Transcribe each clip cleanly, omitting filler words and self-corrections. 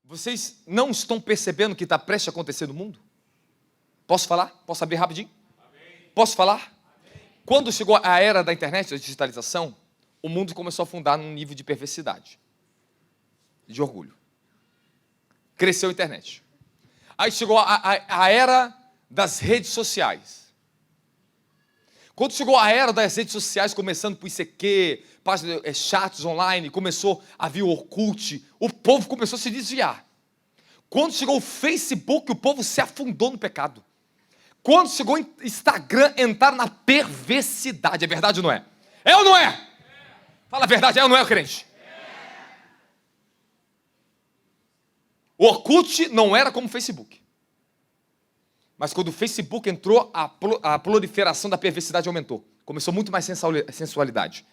Vocês não estão percebendo o que está prestes a acontecer no mundo? Posso falar? Posso abrir rapidinho? Amém. Posso falar? Amém. Quando chegou a era da internet, da digitalização, o mundo começou a afundar num nível de perversidade, de orgulho. Cresceu a internet. Aí chegou a era das redes sociais. Quando chegou a era das redes sociais, começando por ICQ, páginas, chats online, começou a vir o Orkut, o povo começou a se desviar. Quando chegou o Facebook, o povo se afundou no pecado. Quando chegou o Instagram, entraram na perversidade. É verdade ou não é? É ou não é? Fala a verdade, é ou não é, crente? O Orkut não era como o Facebook. Mas quando o Facebook entrou, a proliferação da perversidade aumentou. Começou muito mais sensualidade.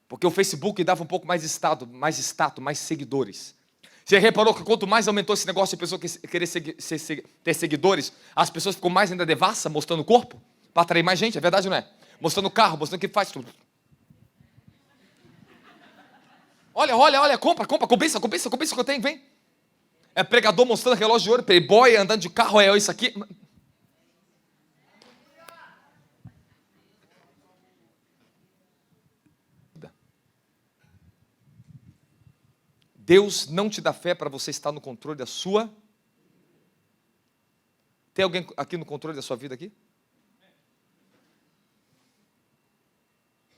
Porque o Facebook dava um pouco mais status, mais seguidores. Você reparou que quanto mais aumentou esse negócio de pessoa querer ter seguidores, as pessoas ficam mais ainda devassa, mostrando o corpo, para atrair mais gente, é verdade ou não é? Mostrando o carro, mostrando o que faz tudo. Olha, compra, compensa que eu tenho, vem. É pregador mostrando relógio de ouro, playboy andando de carro, é isso aqui. Deus não te dá fé para você estar no controle da sua. Tem alguém aqui no controle da sua vida aqui?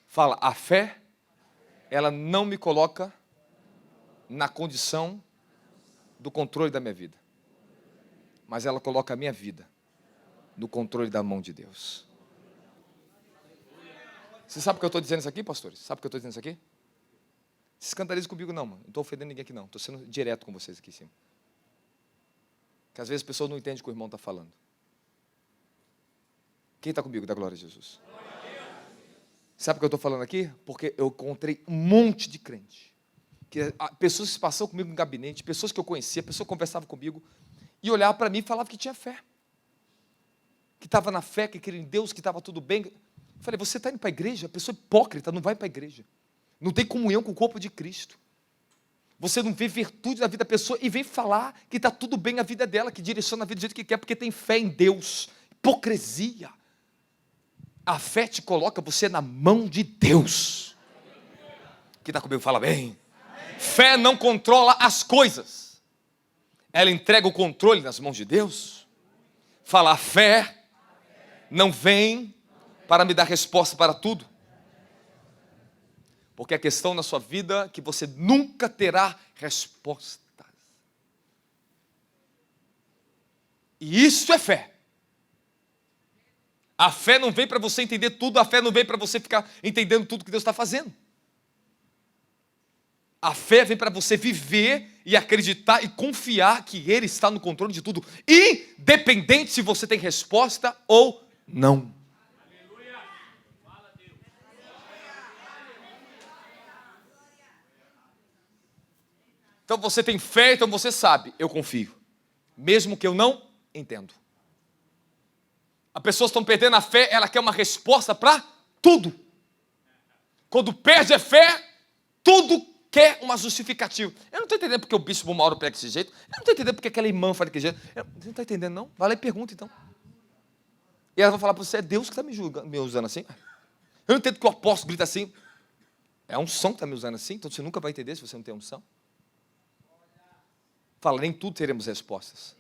Fala, a fé, ela não me coloca na condição do controle da minha vida. Mas ela coloca a minha vida no controle da mão de Deus. Você sabe o que eu estou dizendo isso aqui, pastores? Sabe o que eu estou dizendo isso aqui? Se escandalize comigo não, mano. Não estou ofendendo ninguém aqui não. Estou sendo direto com vocês aqui em cima. Porque às vezes as pessoas não entendem o que o irmão está falando. Quem está comigo? Dá glória a Jesus. Sabe o que eu estou falando aqui? Porque eu encontrei um monte de crente. Pessoas que passaram comigo no gabinete, pessoas que eu conhecia, pessoas que conversavam comigo, e olhavam para mim e falavam que tinha fé. Que estava na fé, que queria em Deus, que estava tudo bem. Eu falei, você está indo para a igreja? A pessoa hipócrita não vai para a igreja. Não tem comunhão com o corpo de Cristo. Você não vê virtude na vida da pessoa e vem falar que está tudo bem a vida dela, que direciona a vida do jeito que quer, porque tem fé em Deus. Hipocrisia. A fé te coloca você na mão de Deus. Quem está comigo fala bem. Fé não controla as coisas. Ela entrega o controle nas mãos de Deus. Fala, a fé não vem para me dar resposta para tudo. Porque a questão na sua vida é que você nunca terá respostas. E isso é fé. A fé não vem para você entender tudo, a fé não vem para você ficar entendendo tudo que Deus está fazendo. A fé vem para você viver e acreditar e confiar que Ele está no controle de tudo, independente se você tem resposta ou não. Então você tem fé, então você sabe, eu confio, mesmo que eu não entendo. As pessoas estão perdendo a fé, ela quer uma resposta para tudo. Quando perde a fé, tudo quer uma justificativa. Eu não estou entendendo porque o bispo Mauro prega desse jeito, eu não estou entendendo porque aquela irmã fala daquele jeito. Você não está entendendo, não? Vai lá e pergunta, então. E ela vai falar para você, é Deus que está me usando assim. Eu não entendo que o apóstolo grita assim. É a unção que está me usando assim, então você nunca vai entender se você não tem unção. Fala, nem tudo teremos respostas.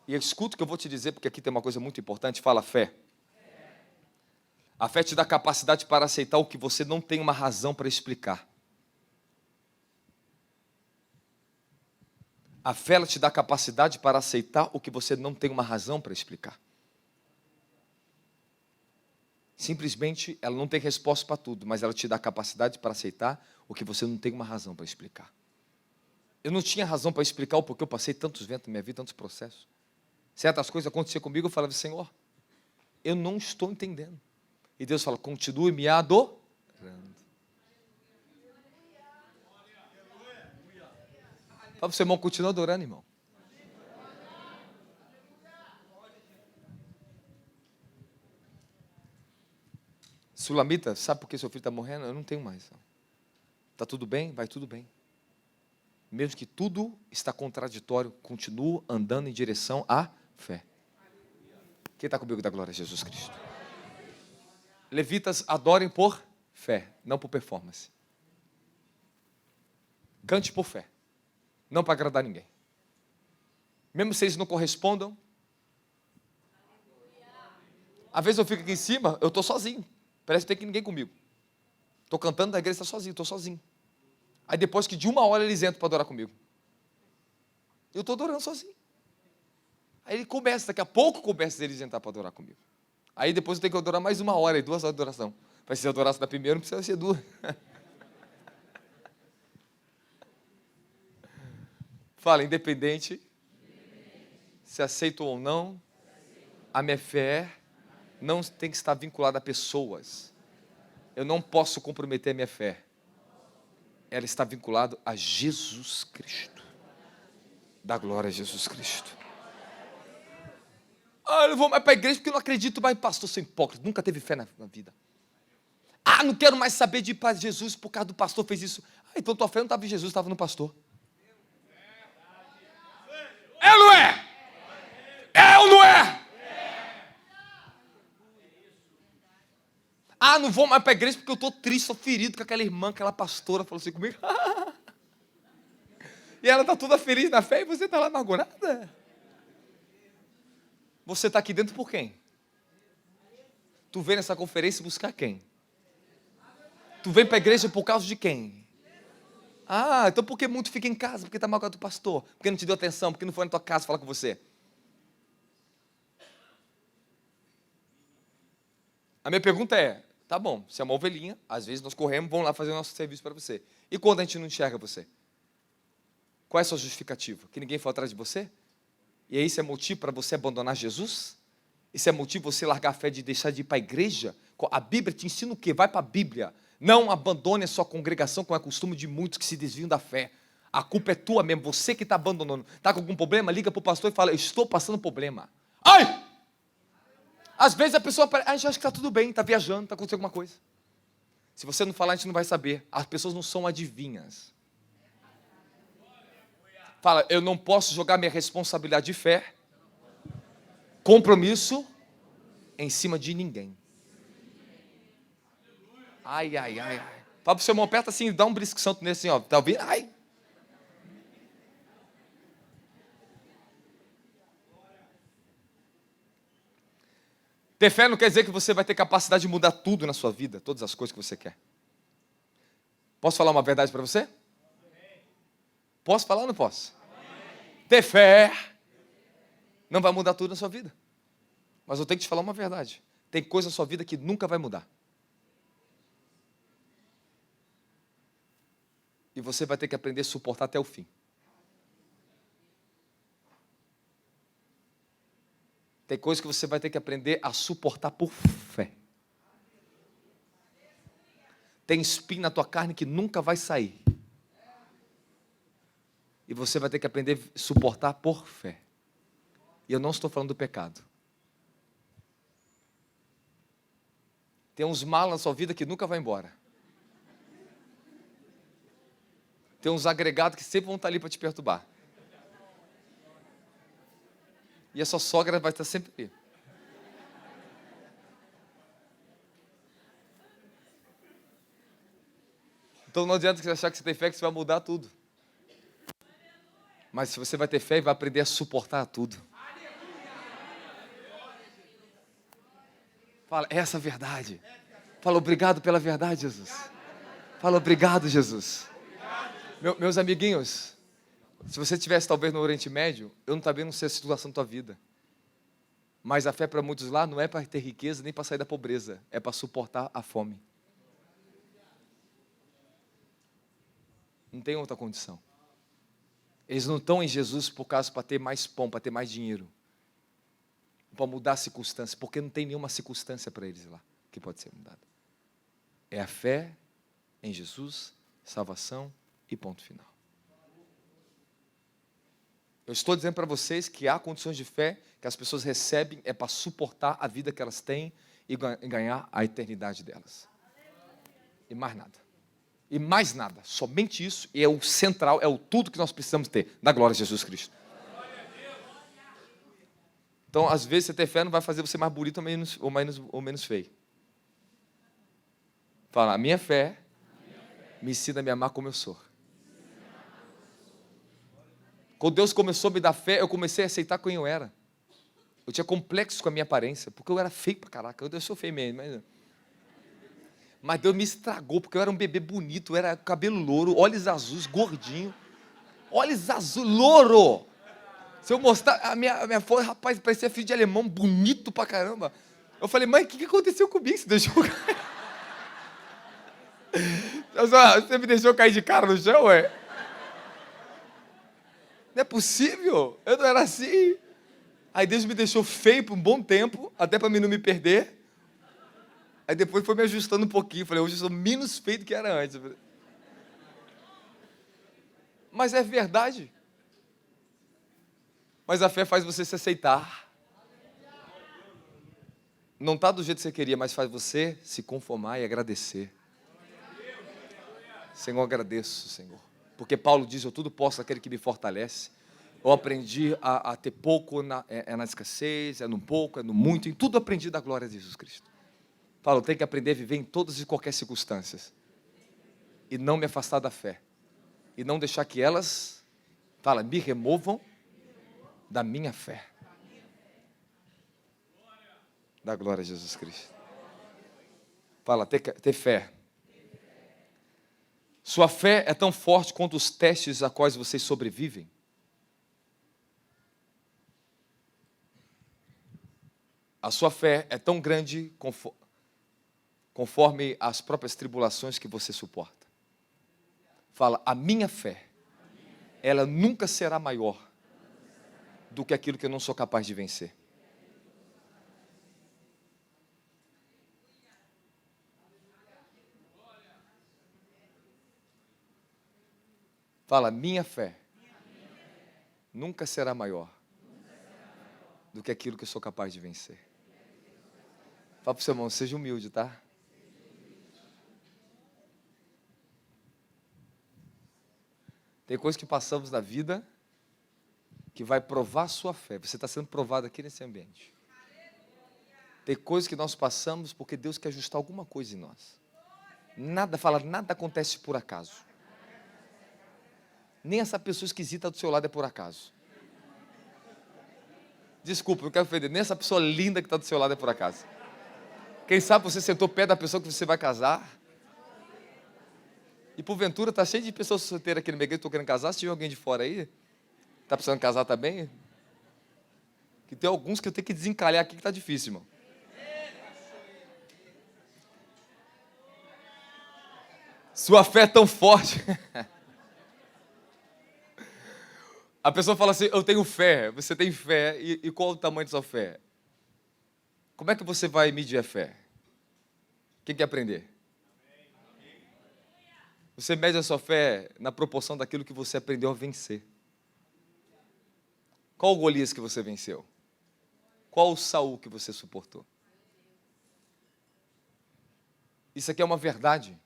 E escuta o que eu vou te dizer, porque aqui tem uma coisa muito importante. Fala, fé. A fé te dá capacidade para aceitar o que você não tem uma razão para explicar. A fé ela te dá capacidade para aceitar o que você não tem uma razão para explicar. Simplesmente, ela não tem resposta para tudo, mas ela te dá capacidade para aceitar o que você não tem uma razão para explicar. Eu não tinha razão para explicar o porquê eu passei tantos ventos na minha vida, tantos processos. Certas coisas aconteciam comigo, eu falava, Senhor, eu não estou entendendo. E Deus fala, continue me adorando. Fala para o seu irmão, continua adorando, irmão. Sulamita, sabe por que seu filho está morrendo? Eu não tenho mais. Está tudo bem? Vai tudo bem. mesmo que tudo está contraditório, continuo andando em direção à fé. Quem está comigo da glória a Jesus Cristo? Levitas, adorem por fé, não por performance. Cante por fé, não para agradar ninguém. Mesmo se eles não correspondam. Às vezes eu fico aqui em cima, eu estou sozinho. Parece que não tem ninguém comigo. Estou cantando na igreja, está sozinho, estou sozinho. Aí depois que de 1 hora eles entram para adorar comigo. Eu estou adorando sozinho. Aí ele começa, daqui a pouco começa eles a entrar para adorar comigo. Aí depois eu tenho que adorar mais 1 hora, 2 horas de adoração. Mas se eu adorasse na primeira, não precisa ser 2. Fala, independente se aceito ou não, a minha fé não tem que estar vinculada a pessoas. Eu não posso comprometer a minha fé. Ela está vinculada a Jesus Cristo. Da glória a Jesus Cristo. Eu não vou mais para a igreja porque eu não acredito mais. Pastor, sou hipócrita, nunca teve fé na vida. Não quero mais saber de ir para Jesus por causa do pastor fez isso. Então tua fé não estava em Jesus, estava no pastor. É ou não é? É ou não é? Não vou mais para a igreja porque eu estou triste, estou ferido com aquela irmã, aquela pastora falou assim comigo. E ela está toda feliz na fé e você está lá amargurada. Você está aqui dentro por quem? Tu vem nessa conferência buscar quem? Tu vem para a igreja por causa de quem? Então por que muito fica em casa? Porque está mal com o pastor? Porque não te deu atenção? Porque não foi na tua casa falar com você? A minha pergunta é, tá bom, se é uma ovelhinha, às vezes nós corremos, vamos lá fazer o nosso serviço para você. E quando a gente não enxerga você? Qual é a sua justificativa? Que ninguém foi atrás de você? E aí isso é motivo para você abandonar Jesus? Isso é motivo para você largar a fé de deixar de ir para a igreja? A Bíblia te ensina o quê? Vai para a Bíblia. Não abandone a sua congregação, como é costume de muitos que se desviam da fé. A culpa é tua mesmo, você que está abandonando. Está com algum problema? Liga para o pastor e fala, eu estou passando problema. Às vezes a pessoa a gente acha que está tudo bem, está viajando, está acontecendo alguma coisa. Se você não falar, a gente não vai saber. As pessoas não são adivinhas. Fala, eu não posso jogar minha responsabilidade de fé, compromisso, em cima de ninguém. Ai. Fala para o seu irmão, aperta assim, dá um brisco santo nesse assim, ó. Tá ouvindo? Ai. Ter fé não quer dizer que você vai ter capacidade de mudar tudo na sua vida, todas as coisas que você quer. Posso falar uma verdade para você? Posso falar ou não posso? Ter fé não vai mudar tudo na sua vida. Mas eu tenho que te falar uma verdade. Tem coisa na sua vida que nunca vai mudar. E você vai ter que aprender a suportar até o fim. Tem coisa que você vai ter que aprender a suportar por fé. Tem espinho na tua carne que nunca vai sair. E você vai ter que aprender a suportar por fé. E eu não estou falando do pecado. Tem uns malos na sua vida que nunca vai embora. Tem uns agregados que sempre vão estar ali para te perturbar. E a sua sogra vai estar sempre ali. Então não adianta você achar que você tem fé que você vai mudar tudo. Mas se você vai ter fé e vai aprender a suportar tudo. Fala, essa é a verdade. Fala, obrigado pela verdade, Jesus. Fala, obrigado, Jesus. Meus amiguinhos, se você estivesse talvez no Oriente Médio, eu não sei a situação da tua vida. Mas a fé para muitos lá não é para ter riqueza nem para sair da pobreza. É para suportar a fome. Não tem outra condição. Eles não estão em Jesus por causa para ter mais pão, para ter mais dinheiro. Para mudar a circunstância, porque não tem nenhuma circunstância para eles lá que pode ser mudada. É a fé em Jesus, salvação e ponto final. Eu estou dizendo para vocês que há condições de fé que as pessoas recebem é para suportar a vida que elas têm e ganhar a eternidade delas. E mais nada. E mais nada, somente isso, e é o central, é o tudo que nós precisamos ter, da glória de Jesus Cristo. Então, às vezes, você ter fé não vai fazer você mais bonito ou menos feio. Fala, a minha fé me ensina a me amar como eu sou. Quando Deus começou a me dar fé, eu comecei a aceitar quem eu era. Eu tinha complexo com a minha aparência, porque eu era feio pra caraca. Eu sou feio mesmo, mas Deus me estragou, porque eu era um bebê bonito, eu era cabelo louro, olhos azuis, gordinho. Olhos azuis, louro. Se eu mostrar a minha foto, rapaz, parecia filho de alemão, bonito pra caramba. Eu falei, mãe, o que aconteceu comigo? Você deixou cair? Você me deixou cair de cara no chão, ué? Não é possível, eu não era assim. Aí Deus me deixou feio por um bom tempo, até para mim não me perder. Aí depois foi me ajustando um pouquinho. Falei, hoje eu sou menos feio do que era antes. Mas é verdade. Mas a fé faz você se aceitar. Não está do jeito que você queria, mas faz você se conformar e agradecer. Senhor, agradeço, Senhor. Porque Paulo diz, eu tudo posso naquele que me fortalece. Eu aprendi a ter pouco na escassez, é no pouco, é no muito, em tudo aprendi da glória de Jesus Cristo. Paulo, eu tenho que aprender a viver em todas e qualquer circunstâncias. E não me afastar da fé. E não deixar que elas, me removam da minha fé. Da glória de Jesus Cristo. Ter fé. Sua fé é tão forte quanto os testes a quais vocês sobrevivem. A sua fé é tão grande conforme as próprias tribulações que você suporta. A minha fé, ela nunca será maior do que aquilo que eu não sou capaz de vencer. Minha fé nunca será maior do que aquilo que eu sou capaz de vencer. Fala para o seu irmão, seja humilde, tá? Tem coisas que passamos na vida que vai provar a sua fé. Você está sendo provado aqui nesse ambiente. Tem coisas que nós passamos porque Deus quer ajustar alguma coisa em nós. Nada acontece por acaso. Nem essa pessoa esquisita do seu lado é por acaso. Desculpa, não quero ofender. Nem essa pessoa linda que está do seu lado é por acaso. Quem sabe você sentou perto da pessoa que você vai casar. E porventura está cheio de pessoas solteiras aqui no meio que estão querendo casar. Se tiver alguém de fora aí, está precisando casar também? Que tem alguns que eu tenho que desencalhar aqui que está difícil, irmão. Sua fé é tão forte. A pessoa fala assim, eu tenho fé. Você tem fé. E qual o tamanho da sua fé? Como é que você vai medir a fé? Quem quer aprender? Você mede a sua fé na proporção daquilo que você aprendeu a vencer. Qual o Golias que você venceu? Qual o Saul que você suportou? Isso aqui é uma verdade.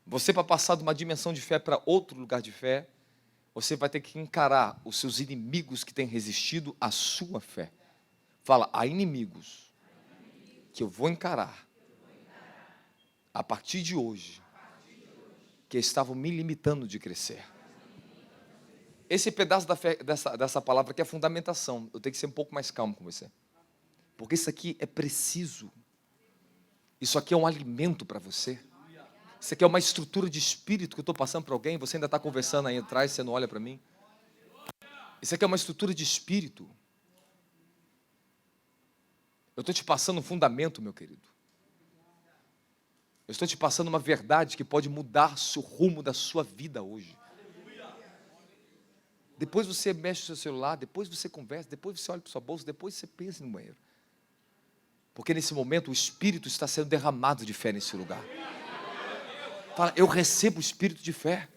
Você, para passar de uma dimensão de fé para outro lugar de fé, você vai ter que encarar os seus inimigos que têm resistido à sua fé. Há inimigos que eu vou encarar a partir de hoje, que estavam me limitando de crescer. Esse pedaço da fé, dessa palavra aqui é fundamentação. Eu tenho que ser um pouco mais calmo com você. Porque isso aqui é preciso. Isso aqui é um alimento para você. Isso aqui é uma estrutura de espírito que eu estou passando para alguém. Você ainda está conversando aí atrás, você não olha para mim. Isso aqui é uma estrutura de espírito. Eu estou te passando um fundamento, meu querido. Eu estou te passando uma verdade que pode mudar o rumo da sua vida hoje. Depois você mexe no seu celular, depois você conversa, depois você olha para sua bolsa, depois você pensa no banheiro. Porque nesse momento o Espírito está sendo derramado de fé nesse lugar. Eu recebo o Espírito de fé.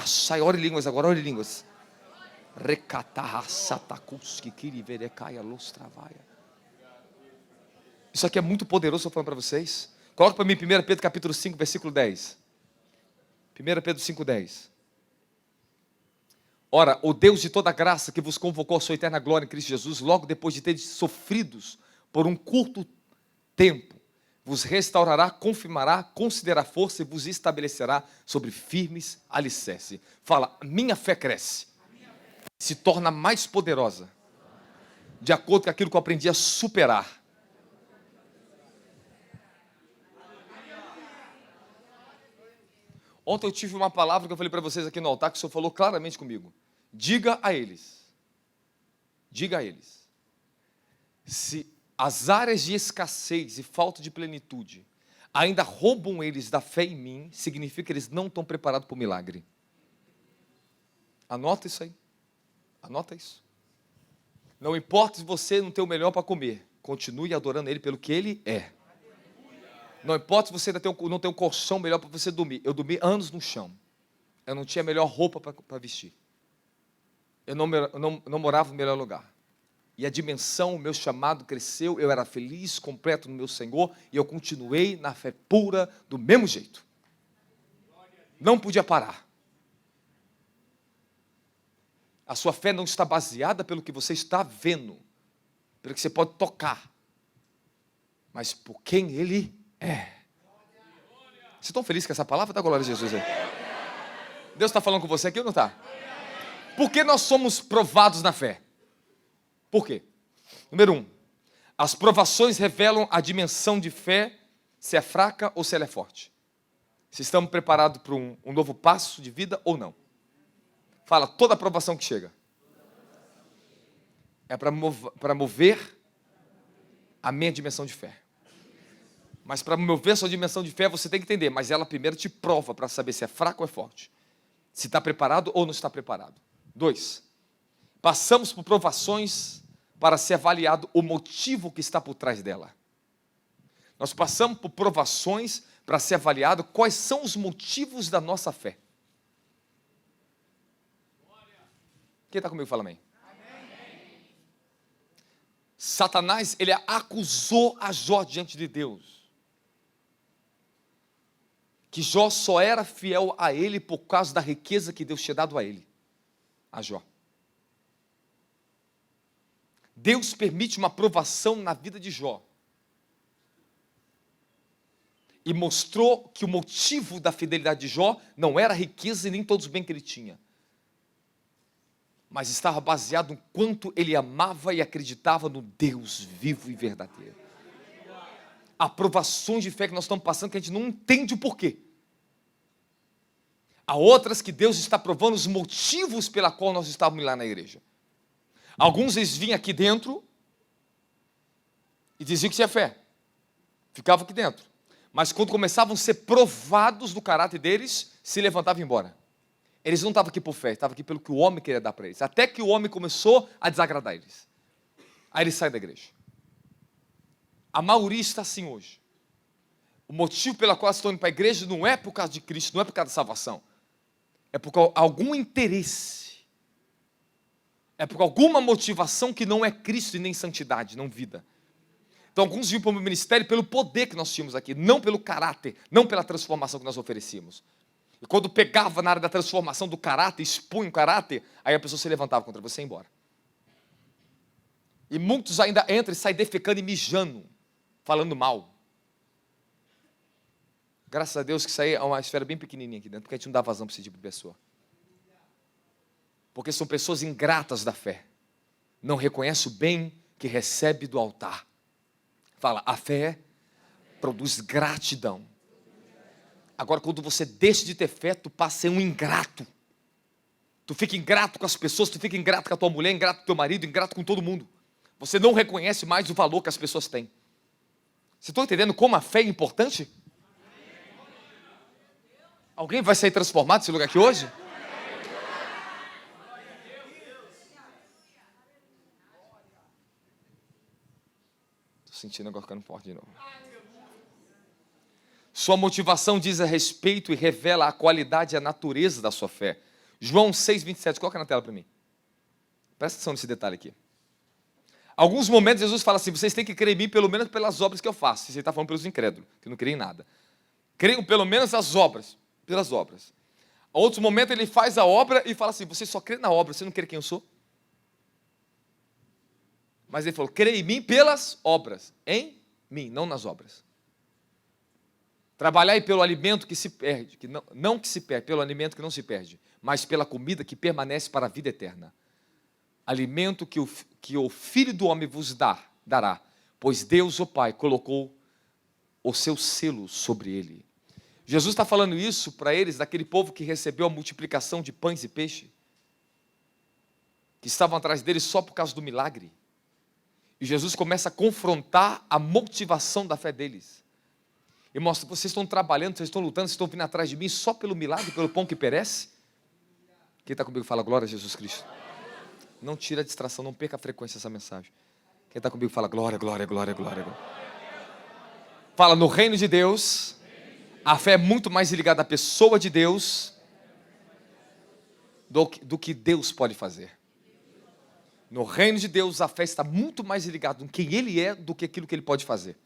Sai, ora em línguas agora, ora em línguas. Isso aqui é muito poderoso, estou falando para vocês. Coloca para mim 1 Pedro capítulo 5, versículo 10. 1 Pedro 5,10. Ora, o Deus de toda graça que vos convocou à sua eterna glória em Cristo Jesus, logo depois de teres sofridos por um curto tempo, vos restaurará, confirmará, concederá força e vos estabelecerá sobre firmes alicerces. Fala, minha fé cresce, se torna mais poderosa, de acordo com aquilo que eu aprendi a superar. Ontem eu tive uma palavra que eu falei para vocês aqui no altar, que o Senhor falou claramente comigo. Diga a eles, se as áreas de escassez e falta de plenitude ainda roubam eles da fé em mim, significa que eles não estão preparados para o milagre. Anota isso aí, anota isso. Não importa se você não tem o melhor para comer, continue adorando Ele pelo que Ele é. Não importa se você não tem um colchão melhor para você dormir. Eu dormi anos no chão. Eu não tinha a melhor roupa para vestir. Eu não morava no melhor lugar. E a dimensão, o meu chamado cresceu. Eu era feliz, completo no meu Senhor. E eu continuei na fé pura, do mesmo jeito. Não podia parar. A sua fé não está baseada pelo que você está vendo. Pelo que você pode tocar. Mas por quem Ele é. Vocês estão felizes com essa palavra? Dá glória a Jesus aí. Deus está falando com você aqui ou não está? Por que nós somos provados na fé? Por quê? Número 1, as provações revelam a dimensão de fé, se é fraca ou se ela é forte. Se estamos preparados para um novo passo de vida ou não. Fala, toda aprovação que chega é para mover a minha dimensão de fé. Mas para mover a sua dimensão de fé, você tem que entender. Mas ela primeiro te prova para saber se é fraco ou é forte. Se está preparado ou não está preparado. 2, passamos por provações para ser avaliado o motivo que está por trás dela. Nós passamos por provações para ser avaliado quais são os motivos da nossa fé. Quem está comigo, fala amém. Satanás, ele acusou a Jó diante de Deus. Que Jó só era fiel a ele por causa da riqueza que Deus tinha dado a ele, a Jó. Deus permite uma provação na vida de Jó. E mostrou que o motivo da fidelidade de Jó não era a riqueza e nem todos os bens que ele tinha. Mas estava baseado no quanto ele amava e acreditava no Deus vivo e verdadeiro. Há provações de fé que nós estamos passando que a gente não entende o porquê. Há outras que Deus está provando os motivos pela qual nós estávamos lá na igreja. Alguns eles vinham aqui dentro e diziam que tinha fé. Ficavam aqui dentro. Mas quando começavam a ser provados do caráter deles, se levantavam e iam embora. Eles não estavam aqui por fé, estavam aqui pelo que o homem queria dar para eles. Até que o homem começou a desagradar eles. Aí eles saem da igreja. A maioria está assim hoje. O motivo pelo qual estão indo para a igreja não é por causa de Cristo, não é por causa da salvação. É por algum interesse. É por alguma motivação que não é Cristo e nem santidade, não vida. Então alguns vinham para o ministério pelo poder que nós tínhamos aqui, não pelo caráter, não pela transformação que nós oferecíamos. E quando pegava na área da transformação do caráter, expunha o caráter, aí a pessoa se levantava contra você e ia embora. E muitos ainda entram e saem defecando e mijando, falando mal. Graças a Deus que isso aí é uma esfera bem pequenininha aqui dentro, porque a gente não dá vazão para esse tipo de pessoa. Porque são pessoas ingratas da fé. Não reconhece o bem que recebe do altar. Fala, a fé produz gratidão. Agora, quando você deixa de ter fé, tu passa a ser um ingrato. Tu fica ingrato com as pessoas, tu fica ingrato com a tua mulher, ingrato com o teu marido, ingrato com todo mundo. Você não reconhece mais o valor que as pessoas têm. Vocês estão entendendo como a fé é importante? Alguém vai sair transformado desse lugar aqui hoje? Estou sentindo agora ficando forte de novo. Sua motivação diz a respeito e revela a qualidade e a natureza da sua fé. João 6,27, coloca na tela para mim. Presta atenção nesse detalhe aqui. Alguns momentos Jesus fala assim, vocês têm que crer em mim pelo menos pelas obras que eu faço. Você está falando pelos incrédulos, que não creem em nada. Creiam pelo menos as obras, pelas obras. Em outro momento ele faz a obra e fala assim, você só crê na obra, você não crê quem eu sou? Mas ele falou, crê em mim pelas obras, em mim, não nas obras. Trabalhai pelo alimento que se perde, que não que se perde, pelo alimento que não se perde, mas pela comida que permanece para a vida eterna. Alimento que o Filho do Homem vos dará, pois Deus, o Pai, colocou o seu selo sobre ele. Jesus está falando isso para eles, daquele povo que recebeu a multiplicação de pães e peixe, que estavam atrás deles só por causa do milagre. E Jesus começa a confrontar a motivação da fé deles. E mostra, vocês estão trabalhando, vocês estão lutando, vocês estão vindo atrás de mim só pelo milagre, pelo pão que perece? Quem está comigo fala, glória a Jesus Cristo. Não tira a distração, não perca a frequência dessa mensagem. Quem está comigo fala, glória, glória, glória, glória, glória. Fala, no reino de Deus, a fé é muito mais ligada à pessoa de Deus do que Deus pode fazer. No reino de Deus, a fé está muito mais ligada em quem Ele é do que aquilo que Ele pode fazer.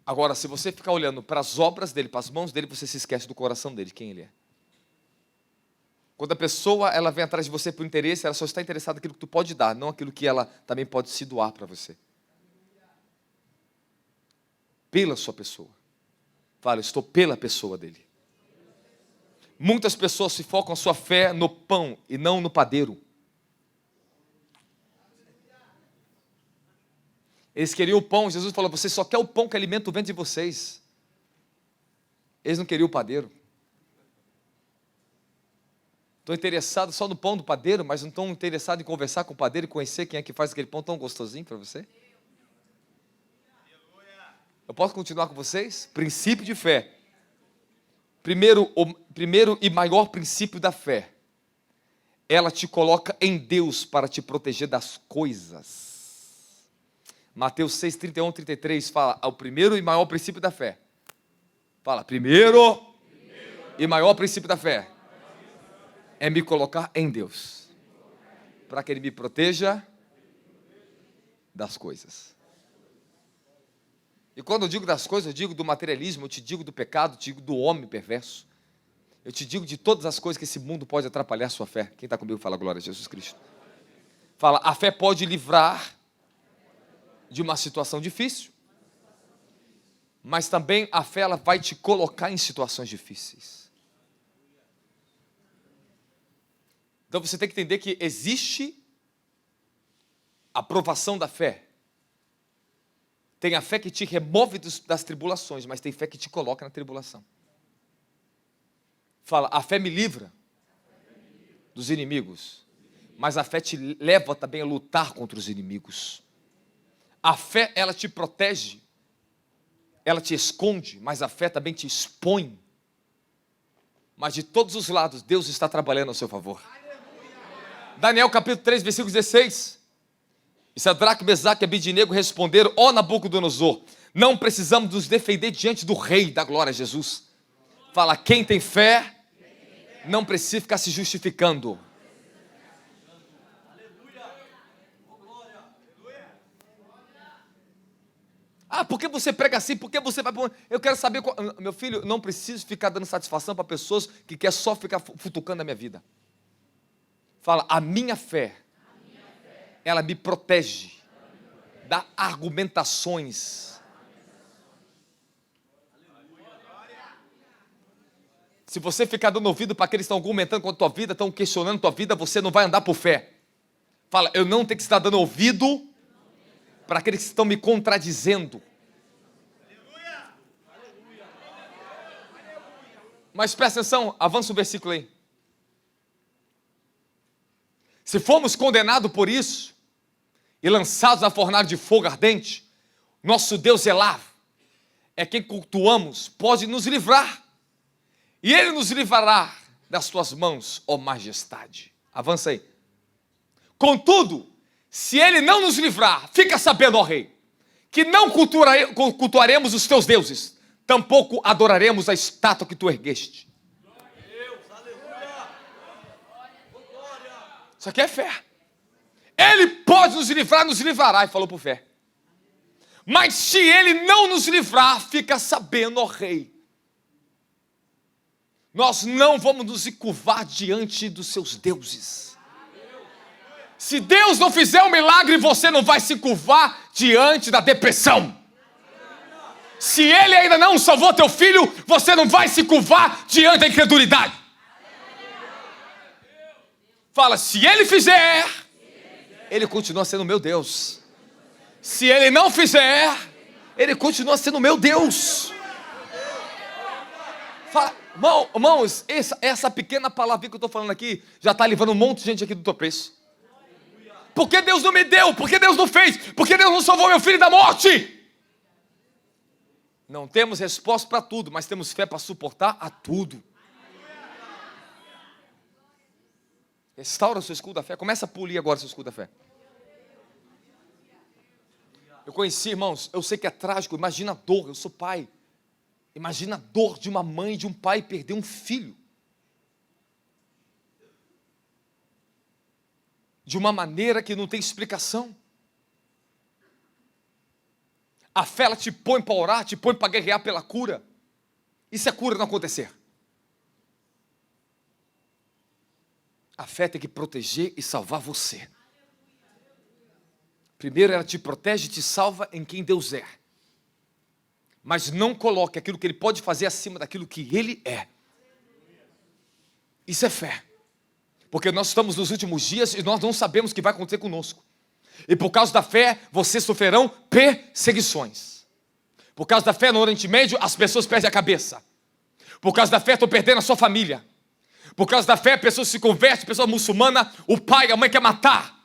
Agora, se você ficar olhando para as obras dele, para as mãos dele, você se esquece do coração dele, quem ele é. Quando a pessoa ela vem atrás de você por interesse, ela só está interessada naquilo que tu pode dar, não aquilo que ela também pode se doar para você. Pela sua pessoa. Fala, eu estou pela pessoa dele. Muitas pessoas se focam a sua fé no pão e não no padeiro. Eles queriam o pão, Jesus falou, você só quer o pão que alimenta o ventre de vocês. Eles não queriam o padeiro. Estão interessados só no pão do padeiro, mas não estão interessados em conversar com o padeiro e conhecer quem é que faz aquele pão tão gostosinho para você? Eu posso continuar com vocês? Princípio de fé. O primeiro e maior princípio da fé. Ela te coloca em Deus para te proteger das coisas. Mateus 6, 31, 33 fala, o primeiro e maior princípio da fé. Fala, primeiro e maior princípio da fé é me colocar em Deus, para que Ele me proteja das coisas. E quando eu digo das coisas, eu digo do materialismo, eu te digo do pecado, eu te digo do homem perverso. Eu te digo de todas as coisas que esse mundo pode atrapalhar a sua fé. Quem está comigo fala glória a Jesus Cristo. Fala, a fé pode livrar de uma situação difícil, mas também a fé ela vai te colocar em situações difíceis. Então você tem que entender que existe a provação da fé. Tem a fé que te remove das tribulações, mas tem fé que te coloca na tribulação. Fala, a fé me livra dos inimigos, mas a fé te leva também a lutar contra os inimigos. A fé, ela te protege, ela te esconde, mas a fé também te expõe. Mas de todos os lados, Deus está trabalhando ao seu favor. Daniel capítulo 3, versículo 16. E Sadraque, Mesaque e Abednego responderam, ó Nabucodonosor, não precisamos nos defender diante do rei da glória, Jesus. Fala, quem tem fé, não precisa ficar se justificando. Ah, por que você prega assim? Por que você vai... Eu quero saber... Meu filho, não preciso ficar dando satisfação para pessoas que querem só ficar futucando a minha vida. Fala, a minha fé, ela me protege das argumentações. Se você ficar dando ouvido para aqueles que estão argumentando com a tua vida, estão questionando a tua vida, você não vai andar por fé. Fala, eu não tenho que estar dando ouvido para aqueles que estão me contradizendo. Mas presta atenção, avança o versículo aí. Se formos condenados por isso e lançados na fornalha de fogo ardente, nosso Deus é quem cultuamos, pode nos livrar. E Ele nos livrará das tuas mãos, ó majestade. Avança aí. Contudo, se Ele não nos livrar, fica sabendo, ó rei, que não cultuaremos os teus deuses, tampouco adoraremos a estátua que tu ergueste. Isso aqui é fé. Ele pode nos livrar, nos livrará, e falou por fé. Mas se Ele não nos livrar, fica sabendo, ó rei, Nós não vamos nos encurvar diante dos seus deuses. Se Deus não fizer um milagre, você não vai se curvar diante da depressão. Se Ele ainda não salvou teu filho, você não vai se curvar diante da incredulidade. Fala, se Ele fizer, Ele continua sendo meu Deus. Se Ele não fizer, Ele continua sendo meu Deus. Fala, irmãos, essa pequena palavrinha que eu estou falando aqui, já está levando um monte de gente aqui do tropeço. Por que Deus não me deu? Por que Deus não fez? Por que Deus não salvou meu filho da morte? Não temos resposta para tudo, mas temos fé para suportar a tudo. Restaura o seu escudo da fé. Começa a polir agora o seu escudo da fé. Eu conheci, irmãos, eu sei que é trágico. Imagina a dor, eu sou pai. Imagina a dor de uma mãe e de um pai perder um filho. De uma maneira que não tem explicação. A fé, ela te põe para orar, te põe para guerrear pela cura. E se a cura não acontecer? A fé tem que proteger e salvar você. Primeiro, ela te protege e te salva em quem Deus é. Mas não coloque aquilo que Ele pode fazer acima daquilo que Ele é. Isso é fé. Porque nós estamos nos últimos dias e nós não sabemos o que vai acontecer conosco. E por causa da fé, vocês sofrerão perseguições. Por causa da fé no Oriente Médio, as pessoas perdem a cabeça. Por causa da fé, estão perdendo a sua família. Por causa da fé, pessoas se convertem, pessoa muçulmana, o pai, a mãe quer matar.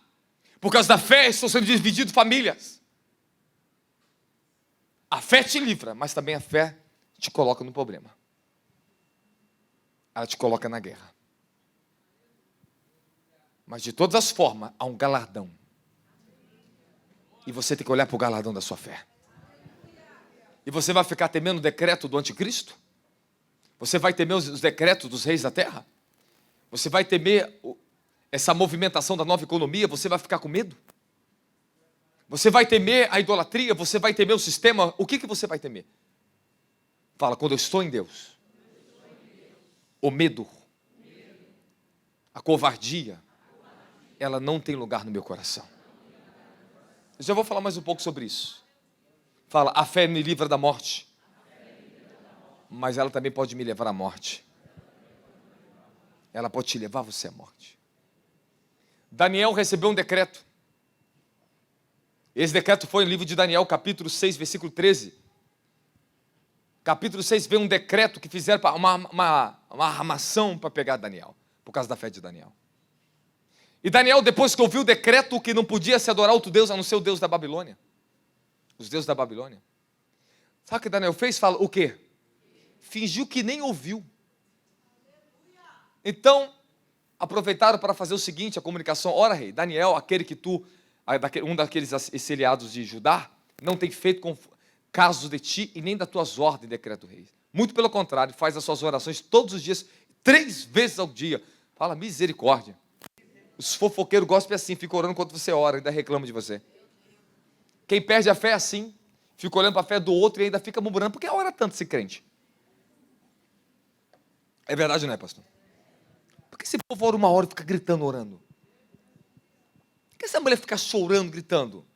Por causa da fé, estão sendo divididas famílias. A fé te livra, mas também a fé te coloca no problema. Ela te coloca na guerra. Mas de todas as formas, há um galardão. E você tem que olhar para o galardão da sua fé. E você vai ficar temendo o decreto do anticristo? Você vai temer os decretos dos reis da terra? Você vai temer essa movimentação da nova economia? Você vai ficar com medo? Você vai temer a idolatria? Você vai temer o sistema? O que você vai temer? Fala, quando eu estou em Deus. O medo, a covardia, ela não tem lugar no meu coração. Eu já vou falar mais um pouco sobre isso. Fala, a fé me livra da morte. Mas ela também pode me levar à morte. Ela pode te levar você à morte. Daniel recebeu um decreto. Esse decreto foi no livro de Daniel, capítulo 6, versículo 13. Capítulo 6 veio um decreto que fizeram uma armação para pegar Daniel, por causa da fé de Daniel. E Daniel, depois que ouviu o decreto que não podia se adorar outro Deus, a não ser o Deus da Babilônia. Os deuses da Babilônia. Sabe o que Daniel fez? Fala, o quê? Fingiu que nem ouviu. Então, aproveitaram para fazer o seguinte, a comunicação. Ora, rei, Daniel, aquele que um daqueles exiliados de Judá, não tem feito caso de ti e nem das tuas ordens, decreto rei. Muito pelo contrário, faz as suas orações todos os dias, 3 vezes ao dia. Fala, misericórdia. Os fofoqueiros gostam assim, ficam orando enquanto você ora, ainda reclama de você. Quem perde a fé é assim, fica olhando para a fé do outro e ainda fica murmurando. Por que ora tanto esse crente? É verdade, não é, pastor? Por que esse povo ora 1 hora e fica gritando, orando? Por que essa mulher fica chorando, gritando?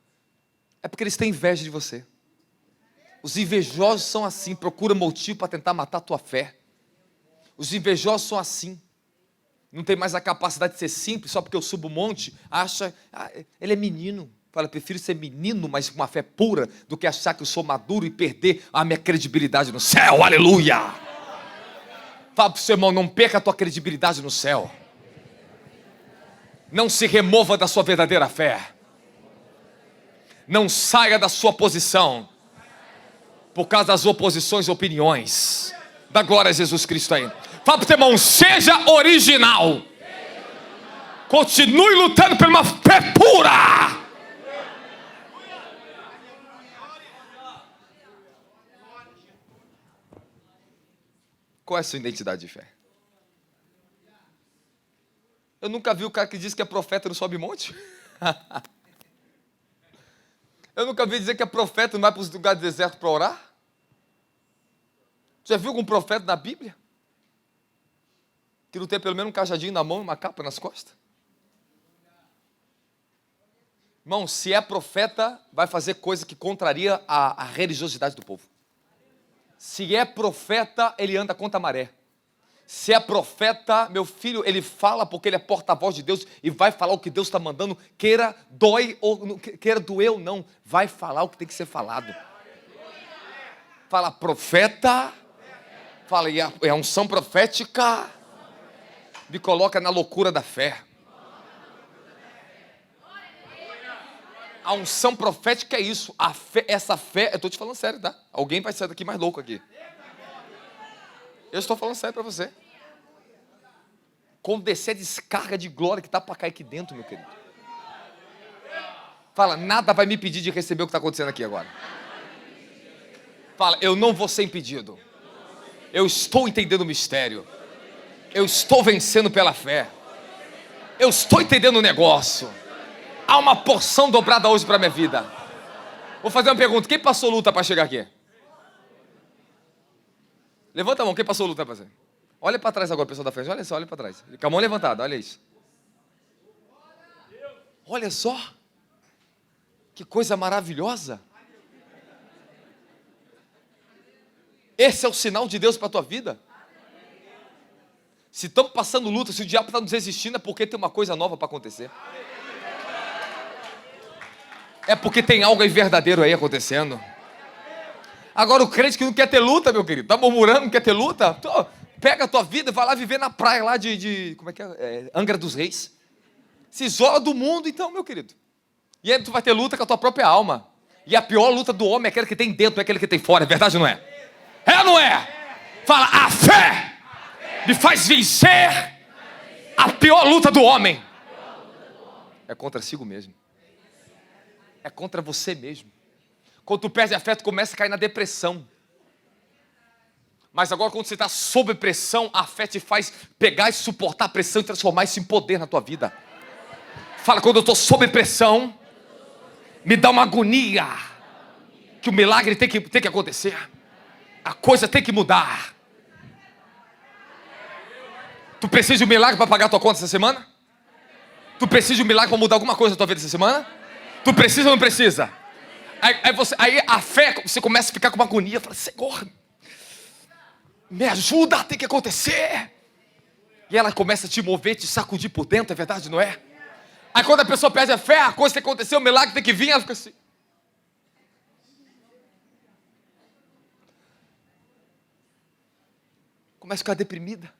É porque eles têm inveja de você. Os invejosos são assim, procuram motivo para tentar matar a tua fé. Os invejosos são assim. Não tem mais a capacidade de ser simples, só porque eu subo um monte, acha, ele é menino. Fala, prefiro ser menino, mas com uma fé pura, do que achar que eu sou maduro e perder a minha credibilidade no céu. Aleluia! Fala para o seu irmão, não perca a tua credibilidade no céu. Não se remova da sua verdadeira fé. Não saia da sua posição por causa das oposições e opiniões. Dá glória a Jesus Cristo aí. Fala para o teu irmão, seja original. Continue lutando por uma fé pura. Qual é a sua identidade de fé? Eu nunca vi o cara que diz que é profeta e não sobe monte. Eu nunca vi dizer que é profeta e não vai para os lugares do deserto para orar. Já viu algum profeta na Bíblia? que não tem pelo menos um cajadinho na mão e uma capa nas costas? Irmão, se é profeta, vai fazer coisa que contraria a religiosidade do povo. Se é profeta, ele anda contra a maré. Se é profeta, meu filho, ele fala porque ele é porta-voz de Deus e vai falar o que Deus está mandando, queira dói ou queira doer ou não, vai falar o que tem que ser falado. Fala profeta, fala e a unção profética me coloca na loucura da fé. A unção profética é isso, a fé, essa fé, eu estou te falando sério, tá? Alguém vai sair daqui mais louco aqui. Eu estou falando sério para você. Quando descer a descarga de glória que está para cair aqui dentro, meu querido. Fala, nada vai me impedir de receber o que está acontecendo aqui agora. Fala, eu não vou ser impedido. Eu estou entendendo o mistério. Eu estou vencendo pela fé. Eu estou entendendo o negócio. Há uma porção dobrada hoje para a minha vida. Vou fazer uma pergunta, quem passou luta para chegar aqui? Levanta a mão, quem passou luta para você? Olha para trás agora, pessoal da frente, olha só, olha para trás. Com a mão levantada, olha isso. Olha só. Que coisa maravilhosa. Esse é o sinal de Deus para a tua vida. Se estamos passando luta, se o diabo está nos resistindo, é porque tem uma coisa nova para acontecer. É porque tem algo aí verdadeiro aí acontecendo. Agora o crente que não quer ter luta, meu querido, está murmurando, não quer ter luta? Pega a tua vida e vai lá viver na praia lá como é que é? Angra dos Reis. Se isola do mundo então, meu querido. E aí tu vai ter luta com a tua própria alma. E a pior luta do homem é aquela que tem dentro, não é aquela que tem fora, é verdade ou não é? É ou não é? Fala, a fé me faz vencer a pior luta do homem. É contra si mesmo. É contra você mesmo. Quando tu perde a fé, tu começa a cair na depressão. Mas agora quando você está sob pressão, a fé te faz pegar e suportar a pressão e transformar isso em poder na tua vida. Fala, quando eu estou sob pressão, me dá uma agonia, que o milagre tem que acontecer. A coisa tem que mudar. Tu precisa de um milagre para pagar a tua conta essa semana? Tu precisa de um milagre para mudar alguma coisa na tua vida essa semana? Tu precisa ou não precisa? Aí a fé, você começa a ficar com uma agonia. Fala, Senhor, me ajuda, tem que acontecer. E ela começa a te mover, te sacudir por dentro, é verdade, não é? Aí quando a pessoa perde a fé, a coisa tem que acontecer, o milagre tem que vir, ela fica assim. Começa a ficar deprimida.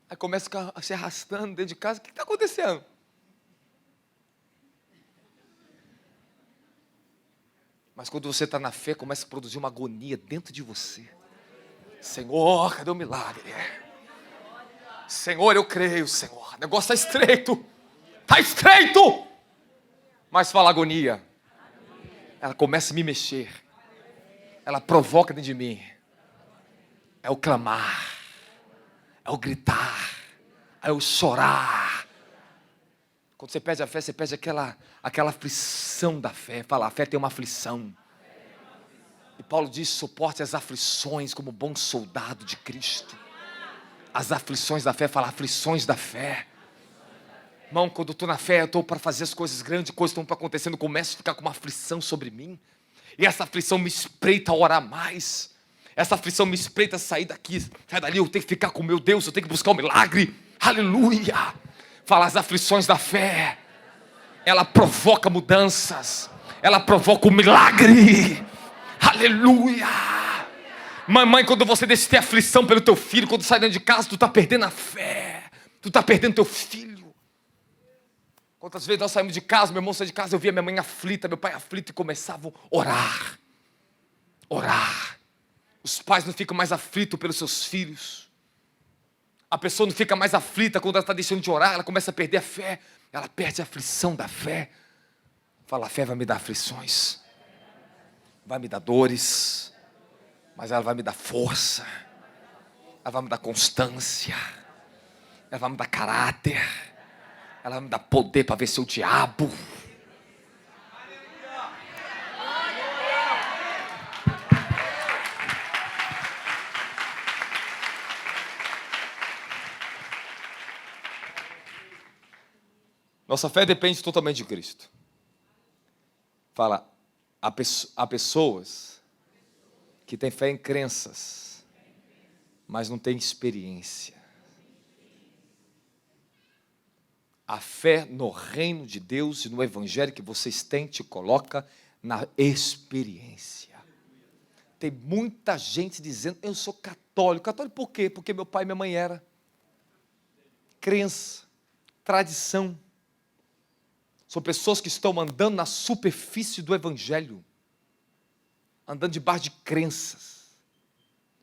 Aí começa a ficar se arrastando dentro de casa. O que está acontecendo? Mas quando você está na fé, começa a produzir uma agonia dentro de você. Senhor, cadê o milagre? Senhor, eu creio, Senhor. O negócio está estreito. Está estreito. Mas fala agonia. Ela começa a me mexer. Ela provoca dentro de mim. É o clamar. É o gritar. É o chorar. Quando você perde a fé, você perde aquela aflição da fé. Fala, a fé tem uma aflição. E Paulo diz, suporte as aflições como bom soldado de Cristo. As aflições da fé, fala, aflições da fé. Irmão, quando eu estou na fé, eu estou para fazer as coisas grandes, coisas estão acontecendo, começo a ficar com uma aflição sobre mim. E essa aflição me espreita a orar mais. Essa aflição me espreita a sair daqui, sai dali, eu tenho que ficar com meu Deus, eu tenho que buscar um milagre. Aleluia! Fala, as aflições da fé, ela provoca mudanças, ela provoca um milagre. Aleluia! Mamãe, quando você deixa de ter aflição pelo teu filho, quando sai dentro de casa, tu está perdendo a fé, tu está perdendo teu filho. Quantas vezes nós saímos de casa, meu irmão saiu de casa, eu via minha mãe aflita, meu pai aflito, e começavam a orar. Orar. Os pais não ficam mais aflitos pelos seus filhos. A pessoa não fica mais aflita quando ela está deixando de orar, ela começa a perder a fé, ela perde a aflição da fé. Fala, a fé vai me dar aflições, vai me dar dores, mas ela vai me dar força, ela vai me dar constância, ela vai me dar caráter, ela vai me dar poder para vencer o diabo. Nossa fé depende totalmente de Cristo. Fala, há pessoas que têm fé em crenças, mas não têm experiência. A fé no reino de Deus e no evangelho que vocês têm te coloca na experiência. Tem muita gente dizendo, eu sou católico. Católico por quê? Porque meu pai e minha mãe eram. Crença, tradição. São pessoas que estão andando na superfície do evangelho. Andando debaixo de crenças.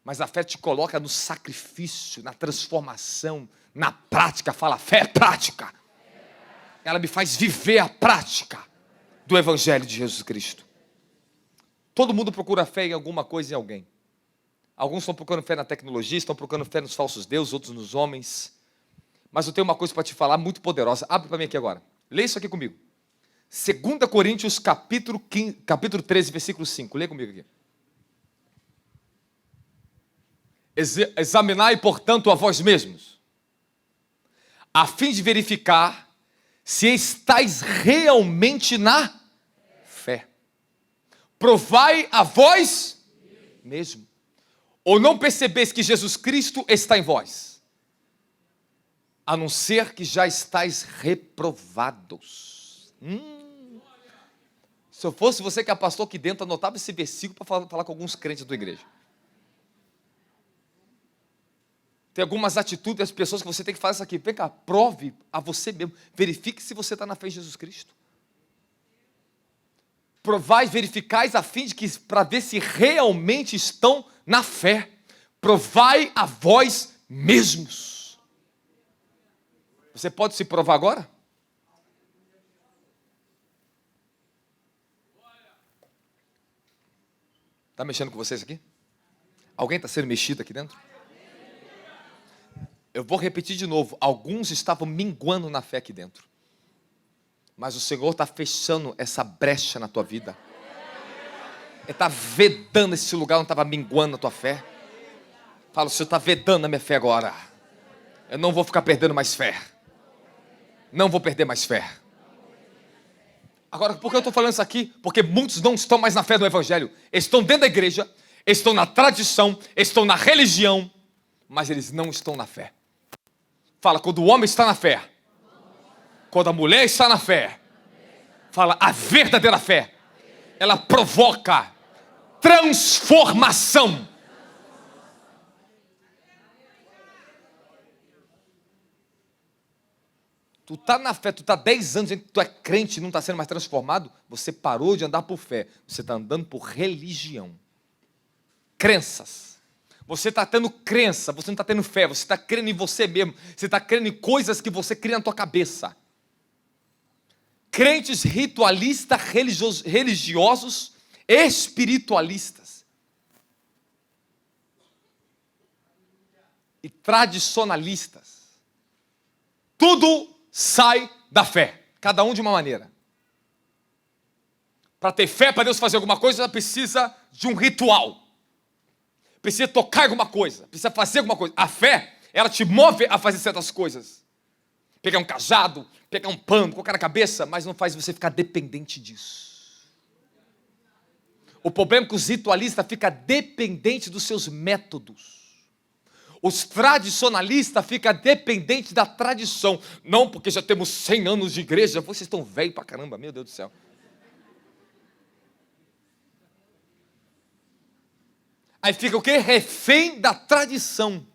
Mas a fé te coloca no sacrifício, na transformação, na prática. Fala, fé é prática. Ela me faz viver a prática do evangelho de Jesus Cristo. Todo mundo procura fé em alguma coisa, em alguém. Alguns estão procurando fé na tecnologia, estão procurando fé nos falsos deuses, outros nos homens. Mas eu tenho uma coisa para te falar muito poderosa. Abre para mim aqui agora. Lê isso aqui comigo. 2 Coríntios capítulo 13, versículo 5. Lê comigo aqui. Examinai, portanto, a vós mesmos, a fim de verificar se estáis realmente na fé. Provai a vós mesmo. Ou não percebeis que Jesus Cristo está em vós, a não ser que já estáis reprovados. Se eu fosse você que é pastor aqui dentro, anotava esse versículo para falar com alguns crentes da igreja. Tem algumas atitudes das pessoas que você tem que fazer isso aqui. Vem cá, prove a você mesmo. Verifique se você está na fé em Jesus Cristo. Provai, verificais a fim de que, para ver se realmente estão na fé. Provai a vós mesmos. Você pode se provar agora? Está mexendo com vocês aqui? Alguém está sendo mexido aqui dentro? Eu vou repetir de novo. Alguns estavam minguando na fé aqui dentro. Mas o Senhor está fechando essa brecha na tua vida. Ele está vedando esse lugar onde estava minguando a tua fé. Fala, o Senhor está vedando a minha fé agora. Eu não vou ficar perdendo mais fé. Não vou perder mais fé. Agora, por que eu estou falando isso aqui? Porque muitos não estão mais na fé do Evangelho. Estão dentro da igreja, estão na tradição, estão na religião, mas eles não estão na fé. Fala, quando o homem está na fé, quando a mulher está na fé, fala, a verdadeira fé, ela provoca transformação. Tu está na fé, tu está 10 anos, tu é crente e não está sendo mais transformado, você parou de andar por fé, você está andando por religião. Crenças. Você está tendo crença, você não está tendo fé, você está crendo em você mesmo, você está crendo em coisas que você cria na tua cabeça. Crentes ritualistas, religiosos, espiritualistas. E tradicionalistas. Tudo sai da fé, cada um de uma maneira. Para ter fé, para Deus fazer alguma coisa, precisa de um ritual. Precisa tocar alguma coisa, precisa fazer alguma coisa. A fé, ela te move a fazer certas coisas. Pegar um cajado, pegar um pano, colocar na cabeça, mas não faz você ficar dependente disso. O problema é que os ritualistas ficam dependentes dos seus métodos. Os tradicionalistas ficam dependentes da tradição. Não, porque já temos 100 anos de igreja. Vocês estão velhos pra caramba, meu Deus do céu. Aí fica o quê? Refém da tradição.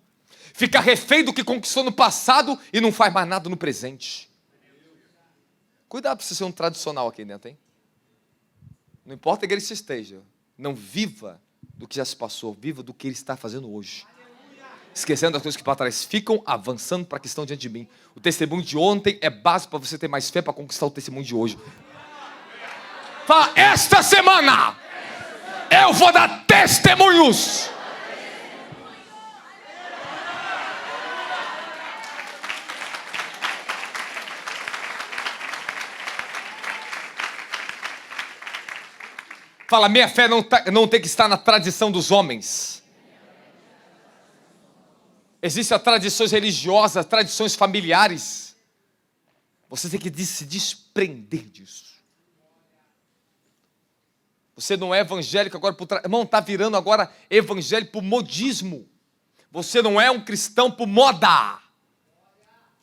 Fica refém do que conquistou no passado e não faz mais nada no presente. Cuidado para você ser um tradicional aqui dentro, hein? Não importa a igreja que você esteja. Não viva do que já se passou. Viva do que ele está fazendo hoje. Esquecendo das coisas que para trás ficam, avançando para a que estão diante de mim. O testemunho de ontem é básico para você ter mais fé para conquistar o testemunho de hoje. Fala, esta semana eu vou dar testemunhos. Fala, minha fé não tem que estar na tradição dos homens. Existem tradições religiosas, tradições familiares. Você tem que se desprender disso. Você não é evangélico agora por trás. Irmão, está virando agora evangelho por modismo. Você não é um cristão por moda.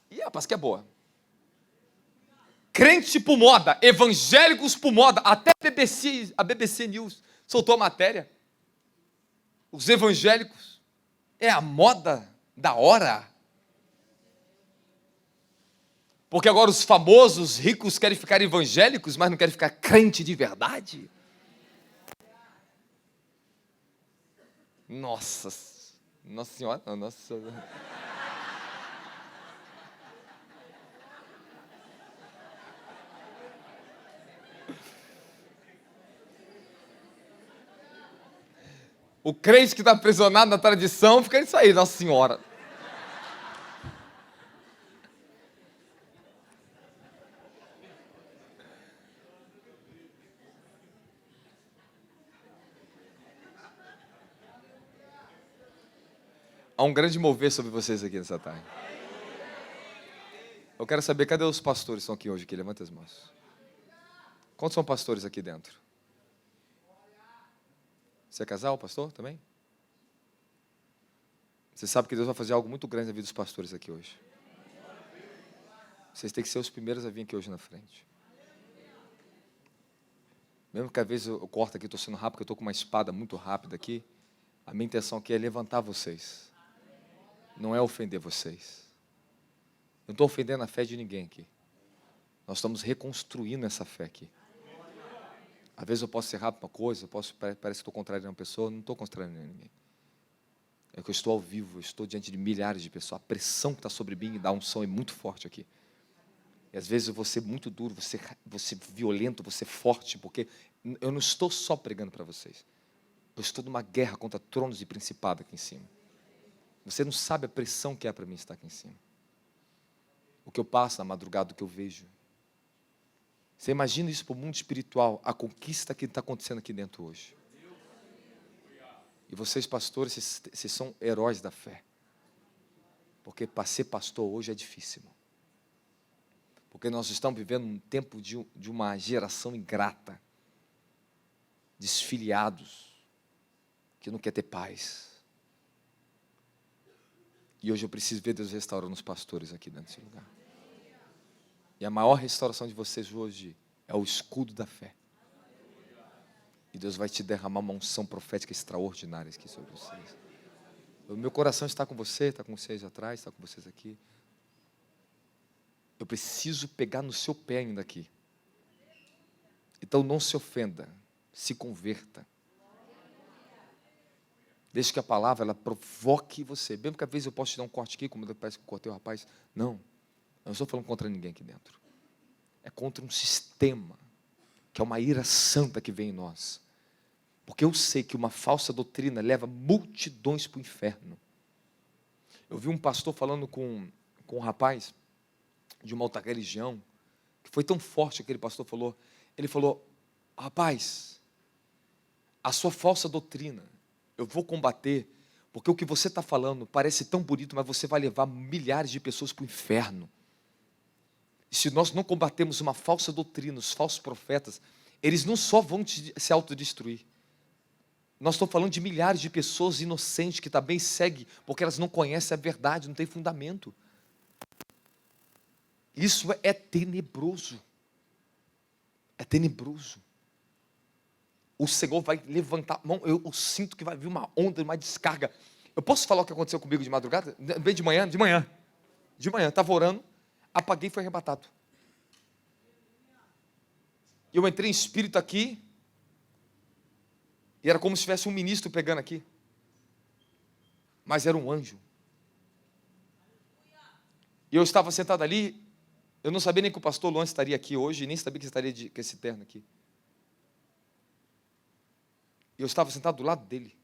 Ih, rapaz, que é boa. Crente por moda, evangélicos por moda. Até a BBC News soltou a matéria. Os evangélicos é a moda da hora. Porque agora os famosos ricos querem ficar evangélicos, mas não querem ficar crente de verdade. Nossa Senhora, nossa. O crente que está aprisionado na tradição fica isso aí, Nossa Senhora. Há um grande mover sobre vocês aqui nessa tarde. Eu quero saber, cadê os pastores que estão aqui hoje? Levanta as mãos. Quantos são pastores aqui dentro? Você é casal, pastor, também? Você sabe que Deus vai fazer algo muito grande na vida dos pastores aqui hoje. Vocês têm que ser os primeiros a vir aqui hoje na frente. Mesmo que às vezes eu corto aqui, estou sendo rápido, porque eu estou com uma espada muito rápida aqui. A minha intenção aqui é levantar vocês. Não é ofender vocês. Eu não estou ofendendo a fé de ninguém aqui. Nós estamos reconstruindo essa fé aqui. Às vezes eu posso ser rápido uma coisa, parece que estou contrariando uma pessoa, não estou contrariando ninguém. É que eu estou ao vivo, eu estou diante de milhares de pessoas. A pressão que está sobre mim da unção é muito forte aqui. E às vezes eu vou ser muito duro, vou ser violento, vou ser forte, porque eu não estou só pregando para vocês. Eu estou numa guerra contra tronos e principados aqui em cima. Você não sabe a pressão que é para mim estar aqui em cima. O que eu passo na madrugada, o que eu vejo. Você imagina isso para o mundo espiritual, a conquista que está acontecendo aqui dentro hoje. E vocês, pastores, vocês são heróis da fé. Porque para ser pastor hoje é difícil. Porque nós estamos vivendo um tempo de uma geração ingrata. Desfiliados. Que não quer ter paz. E hoje eu preciso ver Deus restaurando os pastores aqui dentro desse lugar. E a maior restauração de vocês hoje é o escudo da fé. E Deus vai te derramar uma unção profética extraordinária aqui sobre vocês. O meu coração está com você, está com vocês atrás, está com vocês aqui. Eu preciso pegar no seu pé ainda aqui. Então não se ofenda, se converta. Deixe que a palavra ela provoque você. Mesmo que às vezes eu possa te dar um corte aqui, como parece que eu cortei o rapaz. Não, eu não estou falando contra ninguém aqui dentro. É contra um sistema, que é uma ira santa que vem em nós. Porque eu sei que uma falsa doutrina leva multidões para o inferno. Eu vi um pastor falando com um rapaz de uma outra religião, que foi tão forte aquele pastor falou. Ele falou, rapaz, a sua falsa doutrina, eu vou combater, porque o que você está falando parece tão bonito, mas você vai levar milhares de pessoas para o inferno. E se nós não combatermos uma falsa doutrina, os falsos profetas, eles não só vão se autodestruir. Nós estamos falando de milhares de pessoas inocentes que também seguem, porque elas não conhecem a verdade, não tem fundamento. Isso é tenebroso. É tenebroso. O Senhor vai levantar a mão, eu sinto que vai vir uma onda, uma descarga. Eu posso falar o que aconteceu comigo de madrugada? Bem de manhã? De manhã, estava orando, apaguei e foi arrebatado. Eu entrei em espírito aqui, e era como se tivesse um ministro pegando aqui. Mas era um anjo. E eu estava sentado ali, eu não sabia nem que o pastor Luan estaria aqui hoje, nem sabia que estaria com esse terno aqui. E eu estava sentado do lado dele.